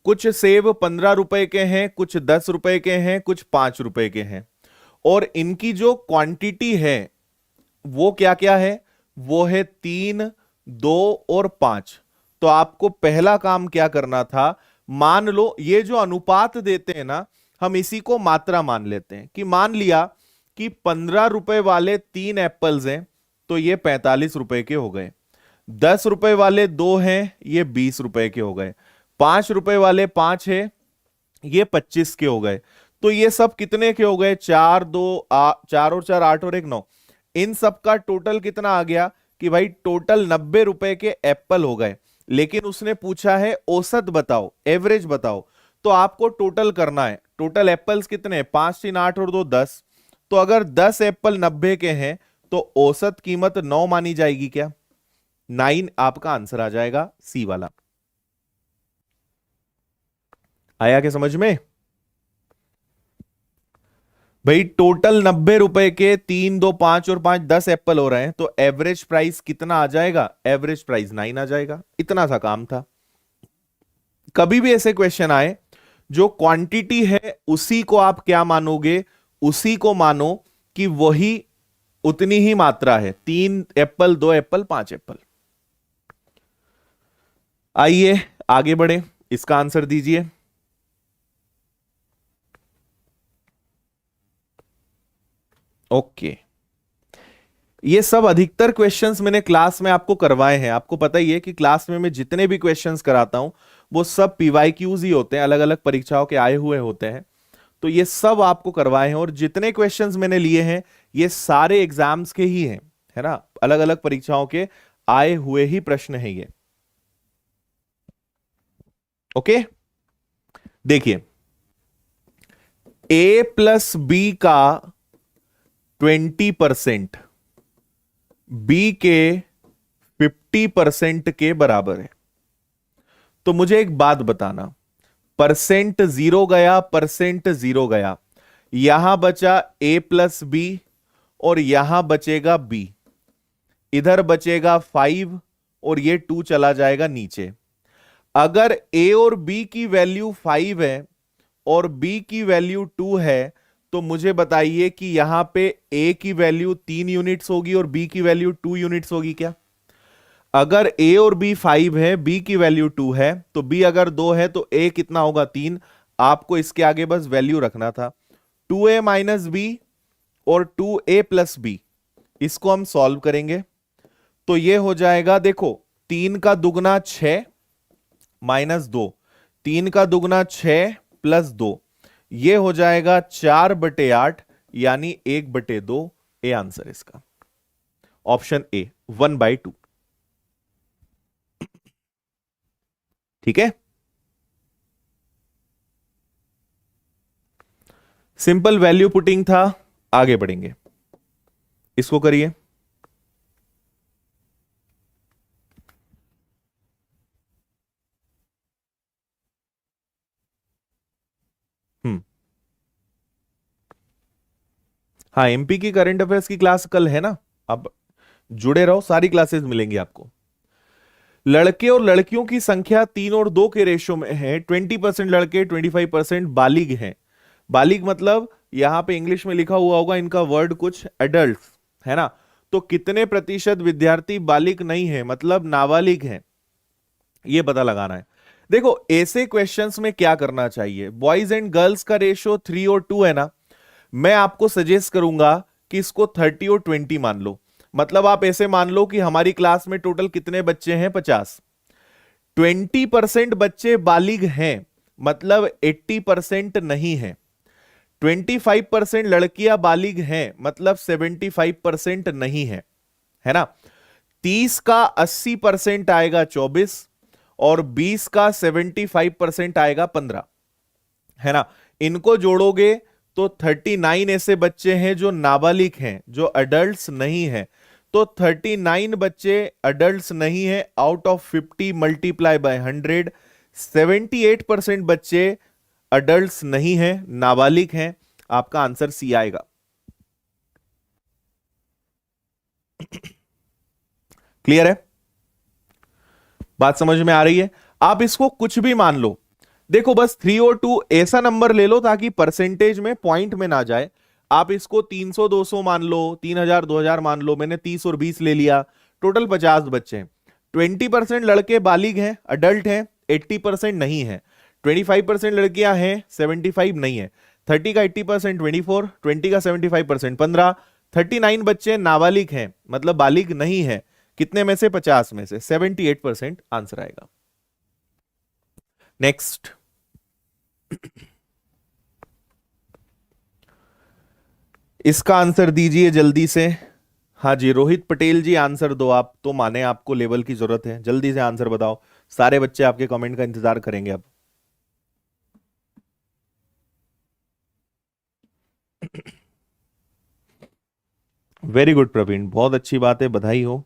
कुछ सेब 15 रुपए के हैं, कुछ 10 रुपए के हैं, कुछ 5 रुपए के हैं। और इनकी जो क्वांटिटी है वो क्या क्या है, वो है 3, 2 और 5। तो आपको पहला काम क्या करना था, मान लो ये जो अनुपात देते हैं ना, हम इसी को मात्रा मान लेते हैं। कि मान लिया कि 15 रुपए वाले 3 एप्पल्स हैं तो ये 45 रुपए के हो गए। 10 रुपए वाले 2 हैं, ये 20 रुपए के हो गए। 5 रुपए वाले 5 है, ये 25 के हो गए। तो ये सब कितने के हो गए, 4, 2, 4 और 4 8 और 1 9। इन सब का टोटल कितना आ गया कि भाई टोटल 90 रुपए के एप्पल हो गए। लेकिन उसने पूछा है औसत बताओ, एवरेज बताओ। तो आपको टोटल करना है, टोटल एप्पल्स कितने, 5, 3, 8 और 2 10। तो अगर 10 एप्पल 90 के हैं तो औसत कीमत 9 मानी जाएगी क्या, 9 आपका आंसर आ जाएगा, सी वाला। आया क्या समझ में। भाई टोटल 90 रुपए के 3, 2, 5 और 5 10 एप्पल हो रहे हैं, तो एवरेज प्राइस कितना आ जाएगा, एवरेज प्राइस 9 आ जाएगा। इतना सा काम था। कभी भी ऐसे क्वेश्चन आए, जो क्वांटिटी है उसी को आप क्या मानोगे, उसी को मानो कि वही उतनी ही मात्रा है, 3 एप्पल 2 एप्पल 5 एप्पल। आइए आगे बढ़े, इसका आंसर दीजिए। ओके, ये सब अधिकतर क्वेश्चंस मैंने क्लास में आपको करवाए हैं। आपको पता ही है कि क्लास में मैं जितने भी क्वेश्चंस कराता हूं वो सब पीवाईक्यूज ही होते हैं, अलग अलग परीक्षाओं के आए हुए होते हैं। तो ये सब आपको करवाए हैं, और जितने क्वेश्चंस मैंने लिए हैं ये सारे एग्जाम्स के ही हैं, है ना, अलग अलग परीक्षाओं के आए हुए ही प्रश्न है ये। ओके, देखिए, ए प्लस बी का 20% बी के 50% के बराबर है। तो मुझे एक बात बताना, परसेंट जीरो गया, परसेंट जीरो गया, यहां बचा ए प्लस बी और यहां बचेगा बी। इधर बचेगा 5 और ये 2 चला जाएगा नीचे। अगर ए और बी की वैल्यू 5 है और बी की वैल्यू 2 है तो मुझे बताइए कि यहां पे ए की वैल्यू 3 यूनिट्स होगी और बी की वैल्यू 2 यूनिट्स होगी क्या? अगर ए और बी 5 है, बी की वैल्यू 2 है, तो बी अगर 2 है तो ए कितना होगा? 3। आपको इसके आगे बस वैल्यू रखना था। 2a माइनस बी और 2a प्लस बी, इसको हम सॉल्व करेंगे तो ये हो जाएगा, देखो 3 का दुगना 6 माइनस 2, 3 का दुगना 6 प्लस 2, ये हो जाएगा 4/8 यानी 1/2। ए आंसर इसका, ऑप्शन ए 1/2। ठीक है, सिंपल वैल्यू पुटिंग था। आगे बढ़ेंगे, इसको करिए। हम्म, हाँ, एमपी की करंट अफेयर्स की क्लास कल है ना, अब जुड़े रहो, सारी क्लासेस मिलेंगी आपको। लड़के और लड़कियों की संख्या 3 और 2 के रेशो में है। 20% लड़के, 25% बालिग हैं। बालिग मतलब यहां पे इंग्लिश में लिखा हुआ होगा इनका वर्ड कुछ एडल्ट है ना, तो कितने प्रतिशत विद्यार्थी बालिग नहीं है, मतलब नाबालिग हैं, ये पता लगाना है। देखो ऐसे क्वेश्चंस में क्या करना चाहिए, बॉयज एंड गर्ल्स का रेशो 3 और 2 है ना, मैं आपको सजेस्ट करूंगा कि इसको 30 और 20 मान लो। मतलब आप ऐसे मान लो कि हमारी क्लास में टोटल कितने बच्चे हैं? 50। 20% बच्चे बालिग हैं, मतलब 80% नहीं है। 25% लड़कियां बालिग हैं, मतलब 75% नहीं है, है ना। 30 का 80% आएगा 24, और 20 का 75% आएगा 15, है ना। इनको जोड़ोगे तो 39 ऐसे बच्चे हैं जो नाबालिग हैं, जो अडल्ट्स नहीं हैं। तो 39 बच्चे अडल्ट्स नहीं है आउट ऑफ 50 मल्टीप्लाई बाय 100। 78% बच्चे अडल्ट्स नहीं हैं, नाबालिग हैं। आपका आंसर सी आएगा। क्लियर है? बात समझ में आ रही है? आप इसको कुछ भी मान लो, देखो बस 3 और 2 ऐसा नंबर ले लो ताकि परसेंटेज में पॉइंट में ना जाए। आप इसको 300 200 मान लो, 3000 2000 मान लो, मैंने 30 और 20 ले लिया, टोटल 50 बच्चे हैं। 20% लड़के बालिग हैं, अडल्ट हैं, 80% नहीं है। 25% लड़कियां हैं, 75 नहीं है। 30 का 80% 24, 20 का 75% 15। 39 बच्चे नाबालिग हैं, मतलब बालिग नहीं है, कितने में से? 50 में से। 78% आंसर आएगा। नेक्स्ट, इसका आंसर दीजिए जल्दी से। हाँ जी, रोहित पटेल जी आंसर दो आप, तो माने आपको लेवल की जरूरत है, जल्दी से आंसर बताओ। सारे बच्चे आपके कमेंट का इंतजार करेंगे अब। वेरी गुड प्रवीण, बहुत अच्छी बात है, बधाई हो।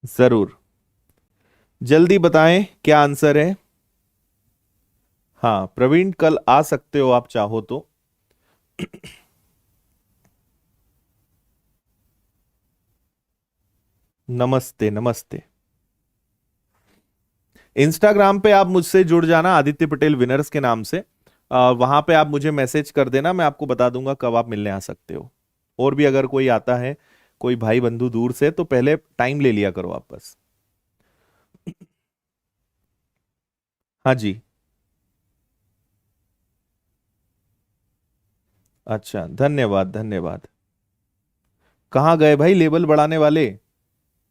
जरूर, जल्दी बताएं क्या आंसर है। हाँ प्रवीण, कल आ सकते हो आप चाहो तो। नमस्ते नमस्ते। इंस्टाग्राम पे आप मुझसे जुड़ जाना, आदित्य पटेल विनर्स के नाम से। वहां पे आप मुझे मैसेज कर देना, मैं आपको बता दूंगा कब आप मिलने आ सकते हो। और भी अगर कोई आता है, कोई भाई बंधु दूर से, तो पहले टाइम ले लिया करो आप बस। हाँ जी। अच्छा, धन्यवाद धन्यवाद। कहाँ गए भाई लेवल बढ़ाने वाले?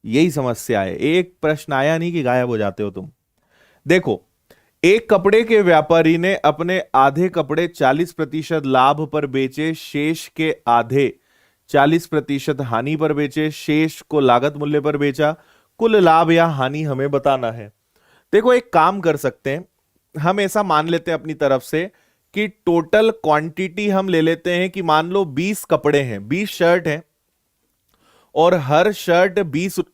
यही समस्या है, एक प्रश्न आया नहीं कि गायब हो जाते हो तुम। देखो, एक कपड़े के व्यापारी ने अपने आधे कपड़े 40% लाभ पर बेचे, शेष के आधे 40% हानि पर बेचे, शेष को लागत मूल्य पर बेचा। कुल लाभ या हानि हमें बताना है। देखो एक काम कर सकते हैं, हम ऐसा मान लेते हैं अपनी तरफ से कि टोटल क्वांटिटी हम ले लेते हैं कि मान लो 20 कपड़े हैं, 20 शर्ट हैं, और हर शर्ट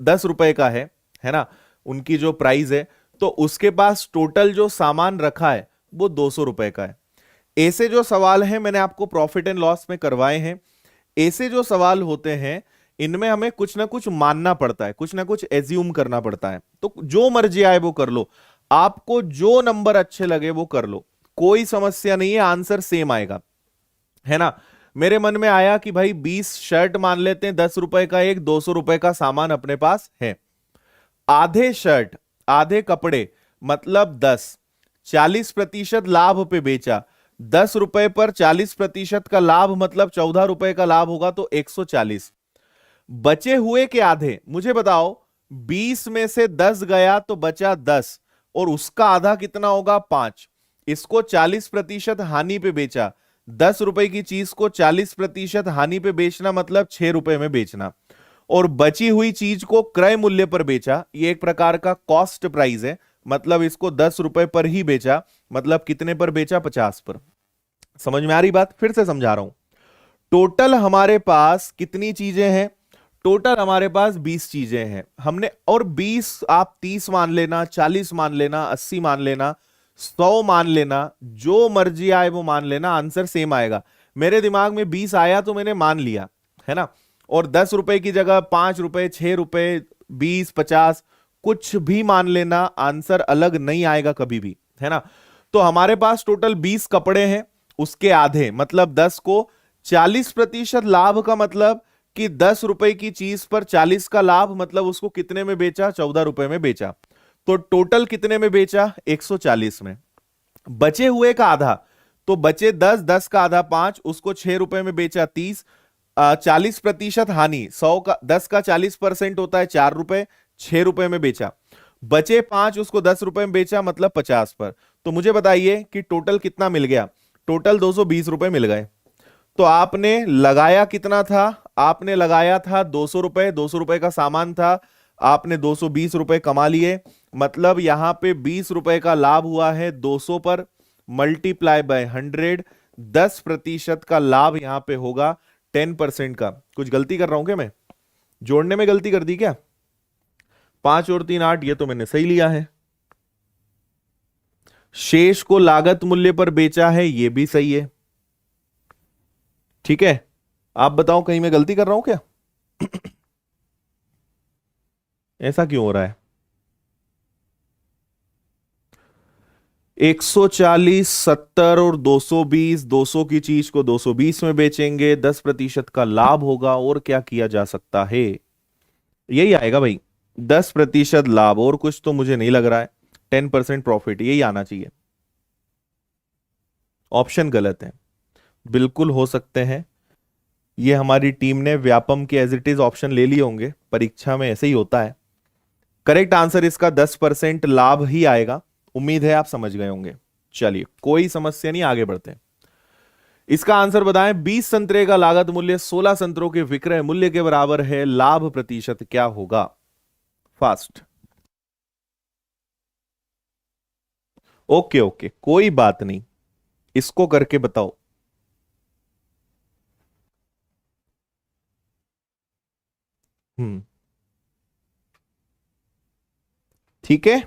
10 रुपए का है ना, उनकी जो प्राइस है। तो उसके पास टोटल जो सामान रखा है वो 200 रुपए का है। ऐसे जो सवाल हैं मैंने आपको प्रॉफिट एंड लॉस में करवाए हैं। ऐसे जो सवाल होते हैं, इनमें हमें कुछ ना कुछ मानना पड़ता है, कुछ ना कुछ एज्यूम करना पड़ता है। तो जो मर्जी आए वो कर लो, आपको जो नंबर अच्छे लगे वो कर लो, कोई समस्या नहीं है, आंसर सेम आएगा, है ना। मेरे मन में आया कि भाई 20 शर्ट मान लेते हैं, 10 रुपए का एक, 200 रुपए का सामान अपने पास है। आधे शर्ट, आधे कपड़े, मतलब 10, 40% लाभ पे बेचा। 10 रुपए पर 40% का लाभ मतलब 14 रुपए का लाभ होगा, तो 140। बचे हुए के आधे मुझे बताओ, 20 में से 10 गया तो बचा 10, और उसका आधा कितना होगा, 5। इसको 40% हानि पे बेचा। 10 रुपए की चीज को 40% हानि पे बेचना मतलब 6 रुपए में बेचना, और बची हुई चीज को क्रय मूल्य पर बेचा, ये एक प्रकार का कॉस्ट प्राइस है, मतलब इसको 10 रुपए पर ही बेचा, मतलब कितने पर बेचा, 50 पर। समझ में आ रही बात, फिर से समझा रहा हूं। टोटल हमारे पास कितनी चीजें हैं, टोटल हमारे पास 20 चीजें हैं हमने, और 20 आप 30 मान लेना, 40 मान लेना, 80 मान लेना, 100 मान लेना, जो मर्जी आए वो मान लेना, आंसर सेम आएगा। मेरे दिमाग में 20 आया तो मैंने मान लिया, है ना। और 10 रुपए की जगह 5 रुपए, 6 रुपए, 20, 50, कुछ भी मान लेना, आंसर अलग नहीं आएगा कभी भी, है ना। तो हमारे पास टोटल 20 कपड़े हैं, उसके आधे मतलब 10 को 40% लाभ का मतलब कि 10 रुपए की चीज पर 40 का लाभ, मतलब उसको कितने में बेचा, 14 रुपए में बेचा। तो टोटल कितने में बेचा, 140 में। बचे हुए का आधा, तो बचे 10, 10 का आधा 5, उसको 6 रुपए में बेचा 30। 40% हानि, 100 का 10 का 40% होता है 4 रुपए, 6 रुपए में बेचा। बचे 5, उसको 10 रुपए में बेचा, मतलब 50 पर। तो मुझे बताइए कि टोटल कितना मिल गया, टोटल 220 रुपए मिल गए। तो आपने लगाया कितना था, आपने लगाया था 200 रुपए, 200 रुपए का सामान था, आपने 220 रुपए कमा लिए, मतलब यहां पे 20 रुपए का लाभ हुआ है 200 पर, मल्टीप्लाई बाय 100, 10% का लाभ यहां पे होगा, 10% का। कुछ गलती कर रहा हूं क्या मैं, जोड़ने में गलती कर दी क्या, 5 और 3 8, ये तो मैंने सही लिया है। शेष को लागत मूल्य पर बेचा है, ये भी सही है, ठीक है। आप बताओ कहीं मैं गलती कर रहा हूं क्या, ऐसा क्यों हो रहा है। 140, 70 और 220, 200 की चीज को 220 में बेचेंगे, 10% का लाभ होगा, और क्या किया जा सकता है, यही आएगा भाई, 10% लाभ, और कुछ तो मुझे नहीं लग रहा है। 10% प्रॉफिट, यही आना चाहिए। ऑप्शन गलत है, बिल्कुल हो सकते हैं, ये हमारी टीम ने व्यापम के एज इट इज ऑप्शन ले लिए होंगे, परीक्षा में ऐसे ही होता है। करेक्ट आंसर इसका 10% लाभ ही आएगा। उम्मीद है आप समझ गए होंगे। चलिए कोई समस्या नहीं, आगे बढ़ते हैं। इसका आंसर बताएं, 20 संतरे का लागत मूल्य 16 संतरों के विक्रय मूल्य के बराबर है, लाभ प्रतिशत क्या होगा। फास्ट। ओके ओके, कोई बात नहीं, इसको करके बताओ। हम्म, ठीक है।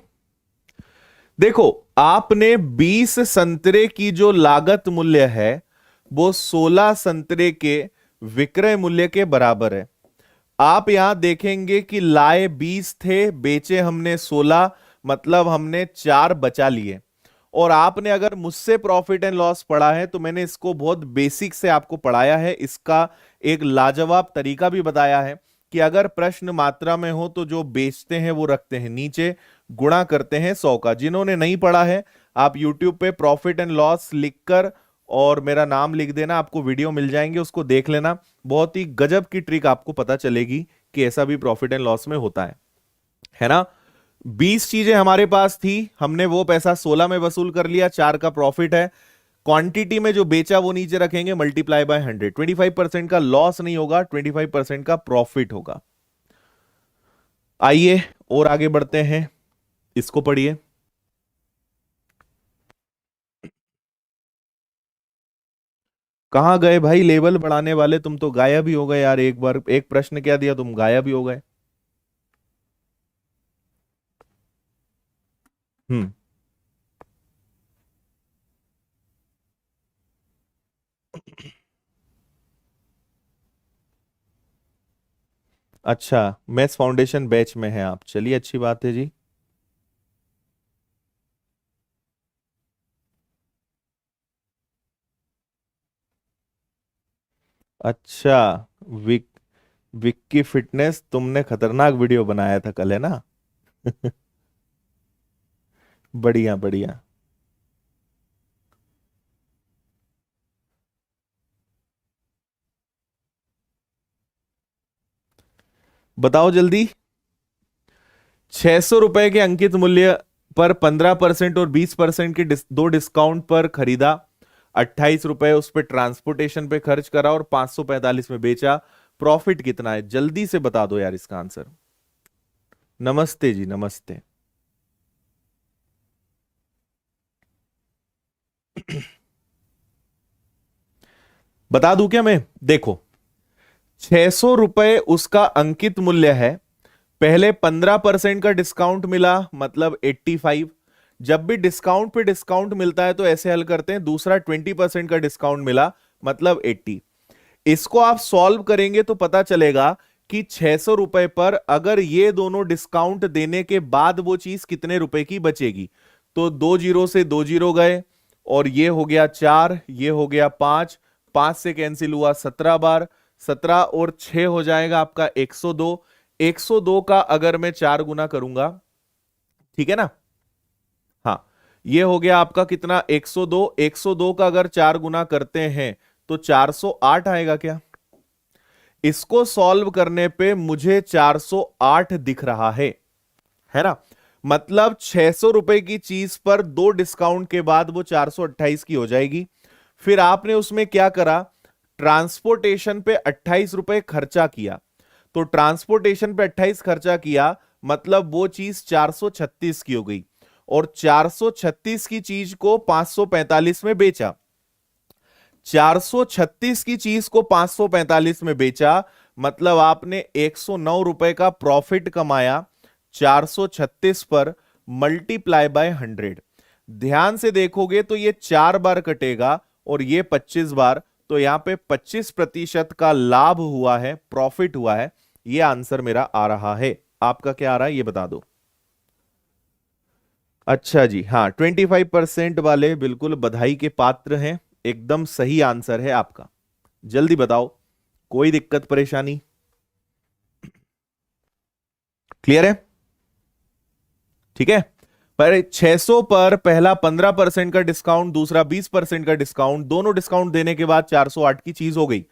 देखो, आपने 20 संतरे की जो लागत मूल्य है वो 16 संतरे के विक्रय मूल्य के बराबर है। आप यहां देखेंगे कि लाए 20 थे, बेचे हमने 16, मतलब हमने 4 बचा लिए। और आपने अगर मुझसे प्रॉफिट एंड लॉस पढ़ा है तो मैंने इसको बहुत बेसिक से आपको पढ़ाया है, इसका एक लाजवाब तरीका भी बताया है कि अगर प्रश्न मात्रा में हो तो जो बेचते हैं वो रखते हैं नीचे, गुणा करते हैं 100 का। जिन्होंने नहीं पढ़ा है, आप यूट्यूब पे प्रॉफिट एंड लॉस लिखकर और मेरा नाम लिख देना, आपको वीडियो मिल जाएंगे, उसको देख लेना। बहुत ही गजब की ट्रिक आपको पता चलेगी कि ऐसा भी प्रॉफिट एंड लॉस में होता है ना। 20 चीजें हमारे पास थी, हमने वो पैसा 16 में वसूल कर लिया, 4 का प्रॉफिट है। क्वांटिटी में जो बेचा वो नीचे रखेंगे, मल्टीप्लाई बाय 100, 25% का लॉस नहीं होगा, 25% का प्रॉफिट होगा। आइए और आगे बढ़ते हैं, इसको पढ़िए। कहां गए भाई लेवल बढ़ाने वाले, तुम तो गायब ही हो गए यार, एक बार एक प्रश्न क्या दिया तुम गायब ही हो गए। हम्म, अच्छा, मैथ्स फाउंडेशन बैच में है आप, चलिए अच्छी बात है जी। अच्छा, विक विक्की फिटनेस, तुमने खतरनाक वीडियो बनाया था कल, है ना? बढ़िया बढ़िया। बताओ जल्दी। 600 रुपए के अंकित मूल्य पर 15% और 20% के दो डिस्काउंट पर खरीदा, 28 रुपए उस पर ट्रांसपोर्टेशन पे खर्च करा और 545 में बेचा। प्रॉफिट कितना है? जल्दी से बता दो यार इसका आंसर। नमस्ते जी, नमस्ते। बता दूं क्या मैं? देखो, 600 रुपए उसका अंकित मूल्य है। पहले 15% का डिस्काउंट मिला, मतलब 85। जब भी डिस्काउंट पे डिस्काउंट मिलता है तो ऐसे हल करते हैं, दूसरा 20% का डिस्काउंट मिला, मतलब 80। इसको आप सॉल्व करेंगे तो पता चलेगा कि 600 रुपए पर अगर ये दोनों डिस्काउंट देने के बाद वो चीज कितने रुपए की बचेगी। तो दो जीरो से दो जीरो गए, और ये हो गया 4, ये हो गया 5, 5 से कैंसिल हुआ 17 बार, 17 और 6 हो जाएगा आपका 102। 102 का अगर मैं 4 गुना करूंगा, ठीक है ना? हाँ, ये हो गया आपका कितना? 102। 102 का अगर 4 गुना करते हैं तो 408 आएगा क्या? इसको सॉल्व करने पे मुझे 408 दिख रहा है ना? मतलब 600 रुपए की चीज पर दो डिस्काउंट के बाद वो 428 की हो जाएगी। फिर आपने उसमें क्या करा? ट्रांसपोर्टेशन पे 28 रुपए खर्चा किया। तो ट्रांसपोर्टेशन पे 28 खर्चा किया, मतलब वो चीज 436 की हो गई। और 436 की चीज को 545 में बेचा। 436 की चीज को 545 में बेचा, मतलब आपने 109 रुपए का प्रॉफिट कमाया। 436 पर मल्टीप्लाई बाय 100। ध्यान से देखोगे तो ये 4 बार कटेगा और ये 25 बार, तो यहां पे 25% का लाभ हुआ है, प्रॉफिट हुआ है। ये आंसर मेरा आ रहा है। आपका क्या आ रहा है ये बता दो। अच्छा जी, हाँ, 25% वाले बिल्कुल बधाई के पात्र हैं। एकदम सही आंसर है आपका। जल्दी बताओ, कोई दिक्कत परेशानी? क्लियर है? ठीक है। पर 600 पर पहला 15% का डिस्काउंट, दूसरा 20% का डिस्काउंट, दोनों डिस्काउंट देने के बाद 408 की चीज हो गई।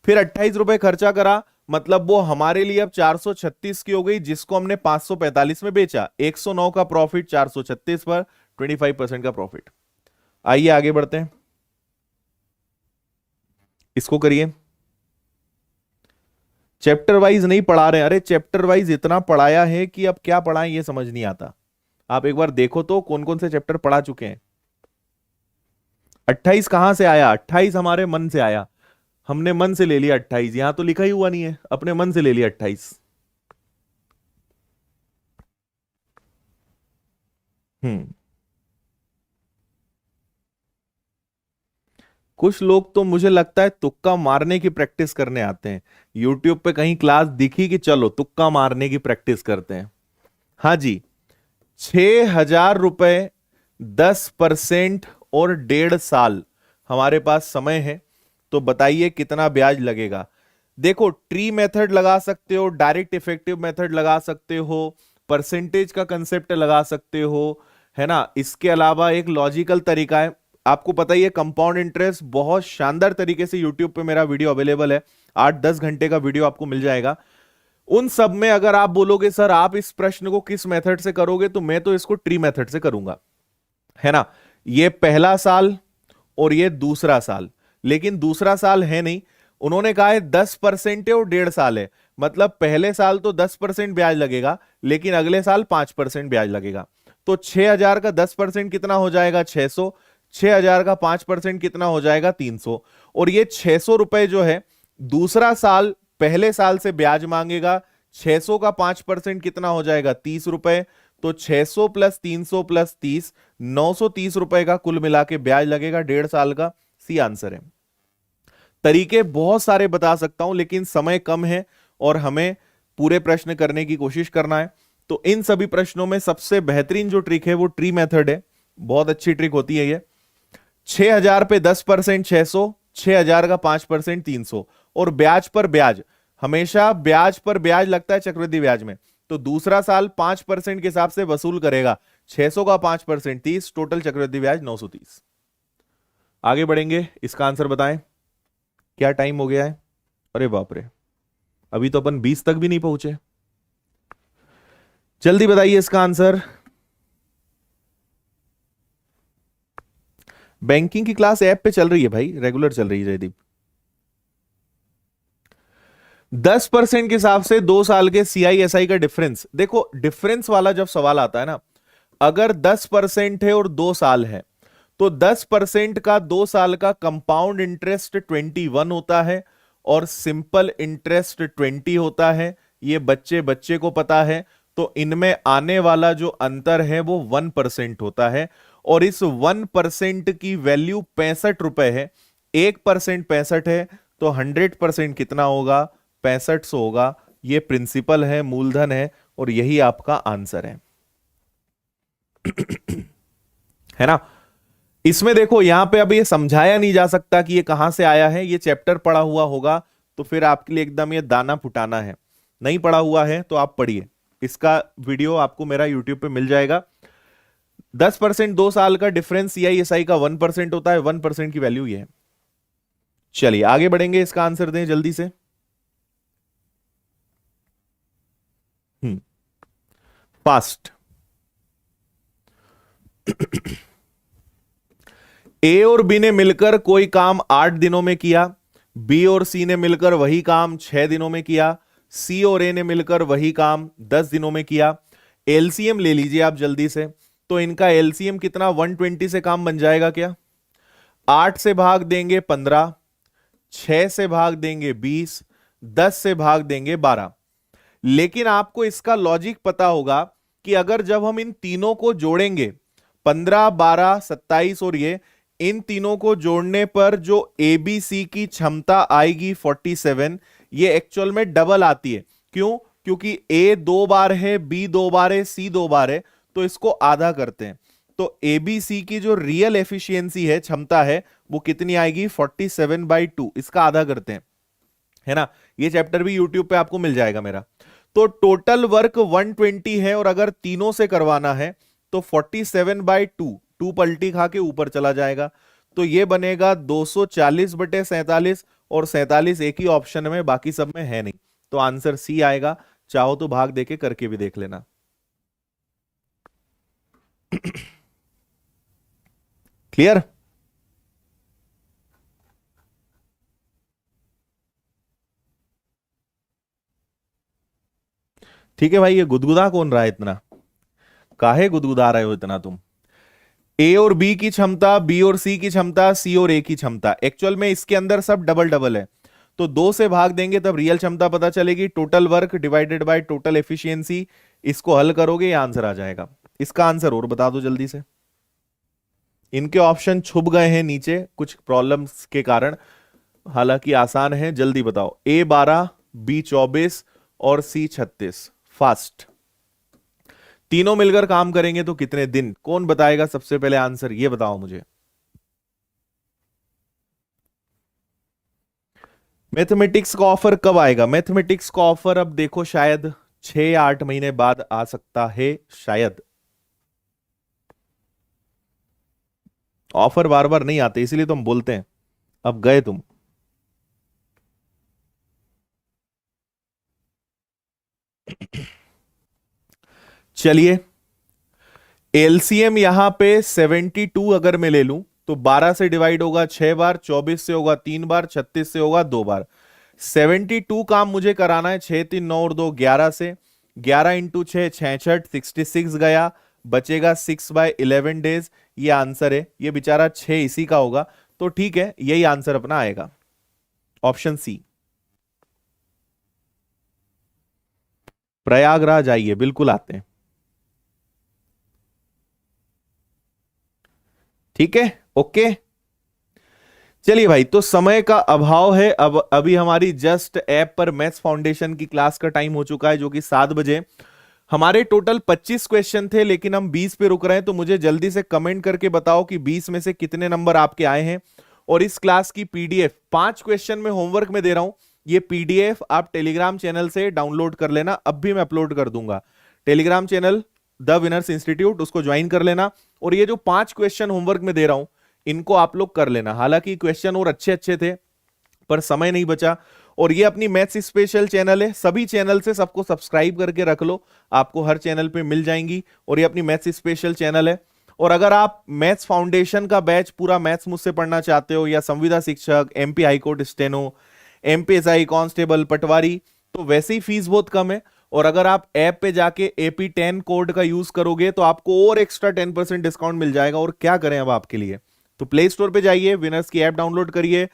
फिर 28 रुपए खर्चा करा, मतलब वो हमारे लिए अब 436 की हो गई, जिसको हमने 545 में बेचा। 109 का प्रॉफिट 436 पर, 25% का प्रॉफिट। आइए आगे बढ़ते हैं, इसको करिए। चैप्टर वाइज नहीं पढ़ा रहे? अरे चैप्टर वाइज इतना पढ़ाया है कि अब क्या पढ़ाएं ये समझ नहीं आता। आप एक बार देखो तो कौन कौन से चैप्टर पढ़ा चुके हैं। 28 कहां से आया? 28 हमारे मन से आया। हमने मन से ले लिया 28, यहां तो लिखा ही हुआ नहीं है, अपने मन से ले लिया 28। हम्म। कुछ लोग तो मुझे लगता है तुक्का मारने की प्रैक्टिस करने आते हैं। यूट्यूब पे कहीं क्लास दिखी कि चलो तुक्का मारने की प्रैक्टिस करते हैं। हाँ जी। 6,000 रुपए, 10% और 1.5 साल हमारे पास समय है। तो बताइए कितना ब्याज लगेगा? देखो, ट्री मेथड लगा सकते हो, डायरेक्ट इफेक्टिव मेथड लगा सकते हो, परसेंटेज का कंसेप्ट लगा सकते हो, है ना? इसके अलावा एक लॉजिकल तरीका है। आपको पता ही है, कंपाउंड इंटरेस्ट बहुत शानदार तरीके से यूट्यूब पे मेरा वीडियो अवेलेबल है। 8-10 घंटे का वीडियो आपको मिल जाएगा। उन सब में अगर आप बोलोगे सर आप इस प्रश्न को किस मेथड से करोगे, तो मैं तो इसको ट्री मेथड से करूंगा, है ना? ये पहला साल और ये दूसरा साल, लेकिन दूसरा साल है नहीं। उन्होंने कहा है 10% है और 1.5 साल है, मतलब पहले साल तो 10% ब्याज लगेगा, लेकिन अगले साल 5% ब्याज लगेगा। तो 6,000 का 10% कितना हो जाएगा? 600। 6,000 का 5% कितना हो जाएगा? 300। और ये 600 रुपए जो है, दूसरा साल पहले साल से ब्याज मांगेगा। 600 का 5% कितना हो जाएगा? 30 रुपए। तो 600 प्लस 300 प्लस 30, 930 रुपए का कुल मिला के ब्याज लगेगा 1.5 साल का। सी आंसर है। तरीके बहुत सारे बता सकता हूं, लेकिन समय कम है और हमें पूरे प्रश्न करने की कोशिश करना है। तो इन सभी प्रश्नों में सबसे बेहतरीन जो ट्रिक है वो ट्री मेथड है, बहुत अच्छी ट्रिक होती है ये। 6,000 पे 10% 600, 6,000 का 5% 300, और ब्याज पर ब्याज, हमेशा ब्याज पर ब्याज लगता है चक्रवृद्धि ब्याज में, तो दूसरा साल 5% के हिसाब से वसूल करेगा। 600 का 5% 30, टोटल चक्रवृद्धि ब्याज 930। आगे बढ़ेंगे, इसका आंसर बताएं। क्या टाइम हो गया है? अरे बाप रे, अभी तो अपन 20 तक भी नहीं पहुंचे। जल्दी बताइए इसका आंसर। बैंकिंग की क्लास ऐप पे चल रही है भाई, रेगुलर चल रही है जयदीप। 10% के हिसाब से 2 साल के CISI का डिफरेंस, देखो डिफरेंस वाला जब सवाल आता है ना, अगर 10% है और 2 साल है, तो 10% का 2 साल का कंपाउंड इंटरेस्ट 21 होता है और सिंपल इंटरेस्ट 20 होता है। ये बच्चे बच्चे को पता है। तो इनमें आने वाला जो अंतर है वो 1% होता है, और इस 1% की वैल्यू 65 रुपए है। 1% 65 है, तो 100% कितना होगा? 6500 होगा। ये प्रिंसिपल है, मूलधन है, और यही आपका आंसर है। है ना? इसमें देखो यहां पे अब ये समझाया नहीं जा सकता कि ये कहां से आया है, ये चैप्टर पढ़ा हुआ होगा तो फिर आपके लिए एकदम ये दाना फुटाना है। नहीं पढ़ा हुआ है तो आप पढ़िए, इसका वीडियो आपको मेरा यूट्यूब पे मिल जाएगा। 10% 2 साल का डिफरेंस CISI का 1% होता है, 1% की वैल्यू ये है। चलिए आगे बढ़ेंगे, इसका आंसर दें जल्दी से। फास्ट। ए और बी ने मिलकर कोई काम 8 दिनों में किया, बी और सी ने मिलकर वही काम 6 दिनों में किया, सी और ए ने मिलकर वही काम 10 दिनों में किया। एलसीएम ले लीजिए आप जल्दी से। तो इनका एलसीएम कितना? 120 से काम बन जाएगा क्या? 8 से भाग देंगे 15, 6 से भाग देंगे 20, 10 से भाग देंगे 12। लेकिन आपको इसका लॉजिक पता होगा कि अगर जब हम इन तीनों को जोड़ेंगे, 15, 12, 27 और ये, इन तीनों को जोड़ने पर जो एबीसी की क्षमता आएगी 47, ये एक्चुअल में डबल आती है। क्यों? क्योंकि ए 2 बार है, बी 2 बार है, सी 2 बार है, तो इसको आधा करते हैं। तो एबीसी की जो रियल एफिशिएंसी है, क्षमता है, वो कितनी आएगी? 47/2, इसका आधा करते हैं। है ना? ये चैप्टर भी यूट्यूब पे आपको मिल जाएगा मेरा। तो टोटल वर्क 120 है, और अगर तीनों से करवाना है तो 47/2, 2 पलटी खा के ऊपर चला जाएगा। तो ये बनेगा 240/47, और 47 एक ही ऑप्शन में, बाकी सब में है नहीं। तो आंसर सी आएगा। चाहो तो भाग देके करके भी देख लेना। क्लियर? ठीक है भाई, ये गुदगुदा कौन रहा है इतना? काहे गुदगुदा रहे हो इतना तुम? ए और बी की क्षमता, बी और सी की क्षमता, सी और ए की क्षमता, एक्चुअल में इसके अंदर सब डबल डबल है। तो 2 से भाग देंगे तब रियल क्षमता पता चलेगी। Total work divided by total efficiency, इसको हल करोगे ये आंसर आ जाएगा। इसका आंसर और बता दो जल्दी से। इनके ऑप्शन छुप गए हैं नीचे कुछ प्रॉब्लम्स के कारण, हालांकि आसान है। जल्दी बताओ। ए 12, बी 24 और सी 36। फास्ट। तीनों मिलकर काम करेंगे तो कितने दिन? कौन बताएगा सबसे पहले आंसर, ये बताओ मुझे। मैथमेटिक्स का ऑफर कब आएगा? मैथमेटिक्स का ऑफर अब देखो शायद 6 या 8 महीने बाद आ सकता है, शायद। ऑफर बार बार नहीं आते, इसीलिए तो हम बोलते हैं। अब गए तुम। चलिए, एलसीएम यहां पे 72 अगर मैं ले लूं तो 12 से डिवाइड होगा 6 बार, 24 से होगा 3 बार, 36 से होगा 2 बार। 72 काम मुझे कराना है। 6 3 9 और 2 11 से, 11 इंटू 6 66, 66 गया, बचेगा 6/11 डेज। ये आंसर है। ये बेचारा 6 इसी का होगा, तो ठीक है, यही आंसर अपना आएगा, ऑप्शन सी। प्रयागराज आइए, बिल्कुल आते हैं। ठीक है, ओके। चलिए भाई, तो समय का अभाव है। अब अभी हमारी जस्ट ऐप पर मैथ्स फाउंडेशन की क्लास का टाइम हो चुका है, जो कि 7 बजे। हमारे टोटल 25 क्वेश्चन थे, लेकिन हम 20 पे रुक रहे हैं। तो मुझे जल्दी से कमेंट करके बताओ कि 20 में से कितने नंबर आपके आए हैं। और इस क्लास की पीडीएफ 5 क्वेश्चन में होमवर्क में दे रहा हूं। ये पीडीएफ आप टेलीग्राम चैनल से डाउनलोड कर लेना, अब भी मैं अपलोड कर दूंगा। Telegram channel the winners institute, उसको ज्वाइन कर लेना। और ये जो 5 क्वेश्चन होमवर्क में दे रहा हूं, इनको आप लोग कर लेना। हालांकि क्वेश्चन और अच्छे अच्छे थे, पर समय नहीं बचा। और ये अपनी मैथ्स स्पेशल चैनल है, सभी चैनल से सबको सब्सक्राइब करके रख लो, आपको हर चैनल पे मिल जाएंगी। और ये अपनी मैथ्स स्पेशल चैनल है। और अगर आप मैथ्स फाउंडेशन का बैच पूरा मैथ्स मुझसे पढ़ना चाहते हो, या संविदा शिक्षक, MP high court steno, MPSI constable, पटवारी, तो वैसे ही फीस बहुत कम है। और अगर आप ऐप पे जाके AP10 कोड का यूज करोगे तो आपको और एक्स्ट्रा 10% डिस्काउंट मिल जाएगा। और क्या करें अब आपके लिए, तो प्ले स्टोर पे जाइए, विनर्स की ऐप डाउनलोड करिए।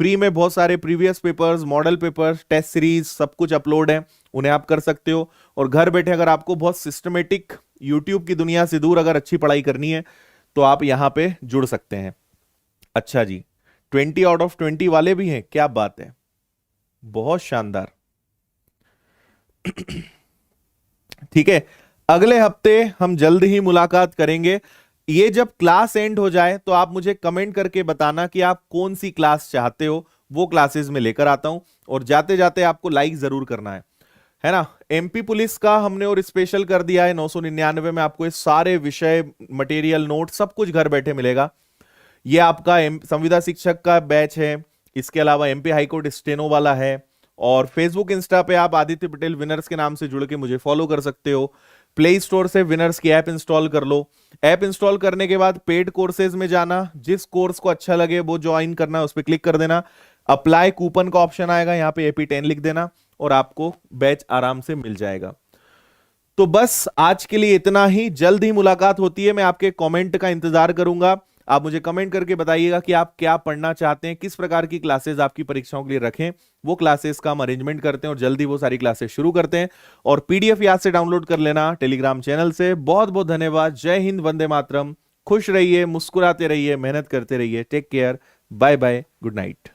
फ्री में बहुत सारे previous papers, model papers, test series सब कुछ अपलोड है, उन्हें आप कर सकते हो। और घर बैठे अगर आपको बहुत सिस्टमेटिक यूट्यूब की दुनिया से दूर अगर अच्छी पढ़ाई करनी है, तो आप यहां पे जुड़ सकते हैं। अच्छा जी, 20 आउट ऑफ 20 वाले भी हैं, क्या बात है, बहुत शानदार। ठीक है, अगले हफ्ते हम जल्द ही मुलाकात करेंगे। ये जब क्लास एंड हो जाए तो आप मुझे कमेंट करके बताना कि आप कौन सी क्लास चाहते हो, वो क्लासेस में लेकर आता हूं। और जाते जाते आपको लाइक जरूर करना है ना। एमपी पुलिस का हमने और स्पेशल कर दिया है 999 में। आपको ये सारे विषय, मटेरियल, नोट सब कुछ घर बैठे मिलेगा। ये आपका संविदा शिक्षक का बैच है। इसके अलावा एमपी हाईकोर्ट स्टेनो वाला है। और फेसबुक, इंस्टा पे आप आदित्य पटेल विनर्स के नाम से जुड़ के मुझे फॉलो कर सकते हो। प्ले स्टोर से विनर्स की ऐप इंस्टॉल कर लो। ऐप इंस्टॉल करने के बाद पेड कोर्सेज में जाना, जिस कोर्स को अच्छा लगे वो ज्वाइन करना है, उस पर क्लिक कर देना। अप्लाई कूपन का ऑप्शन आएगा, यहाँ पे AP10 लिख देना और आपको बैच आराम से मिल जाएगा। तो बस आज के लिए इतना ही, जल्द ही मुलाकात होती है। मैं आपके कमेंट का इंतजार करूंगा। आप मुझे कमेंट करके बताइएगा कि आप क्या पढ़ना चाहते हैं, किस प्रकार की क्लासेस आपकी परीक्षाओं के लिए रखें। वो क्लासेस का हम अरेंजमेंट करते हैं और जल्दी वो सारी क्लासेस शुरू करते हैं। और पीडीएफ याद से डाउनलोड कर लेना टेलीग्राम चैनल से। बहुत बहुत धन्यवाद। जय हिंद, वंदे मातरम। खुश रहिए, मुस्कुराते रहिए, मेहनत करते रहिए। Take care, bye bye, good night.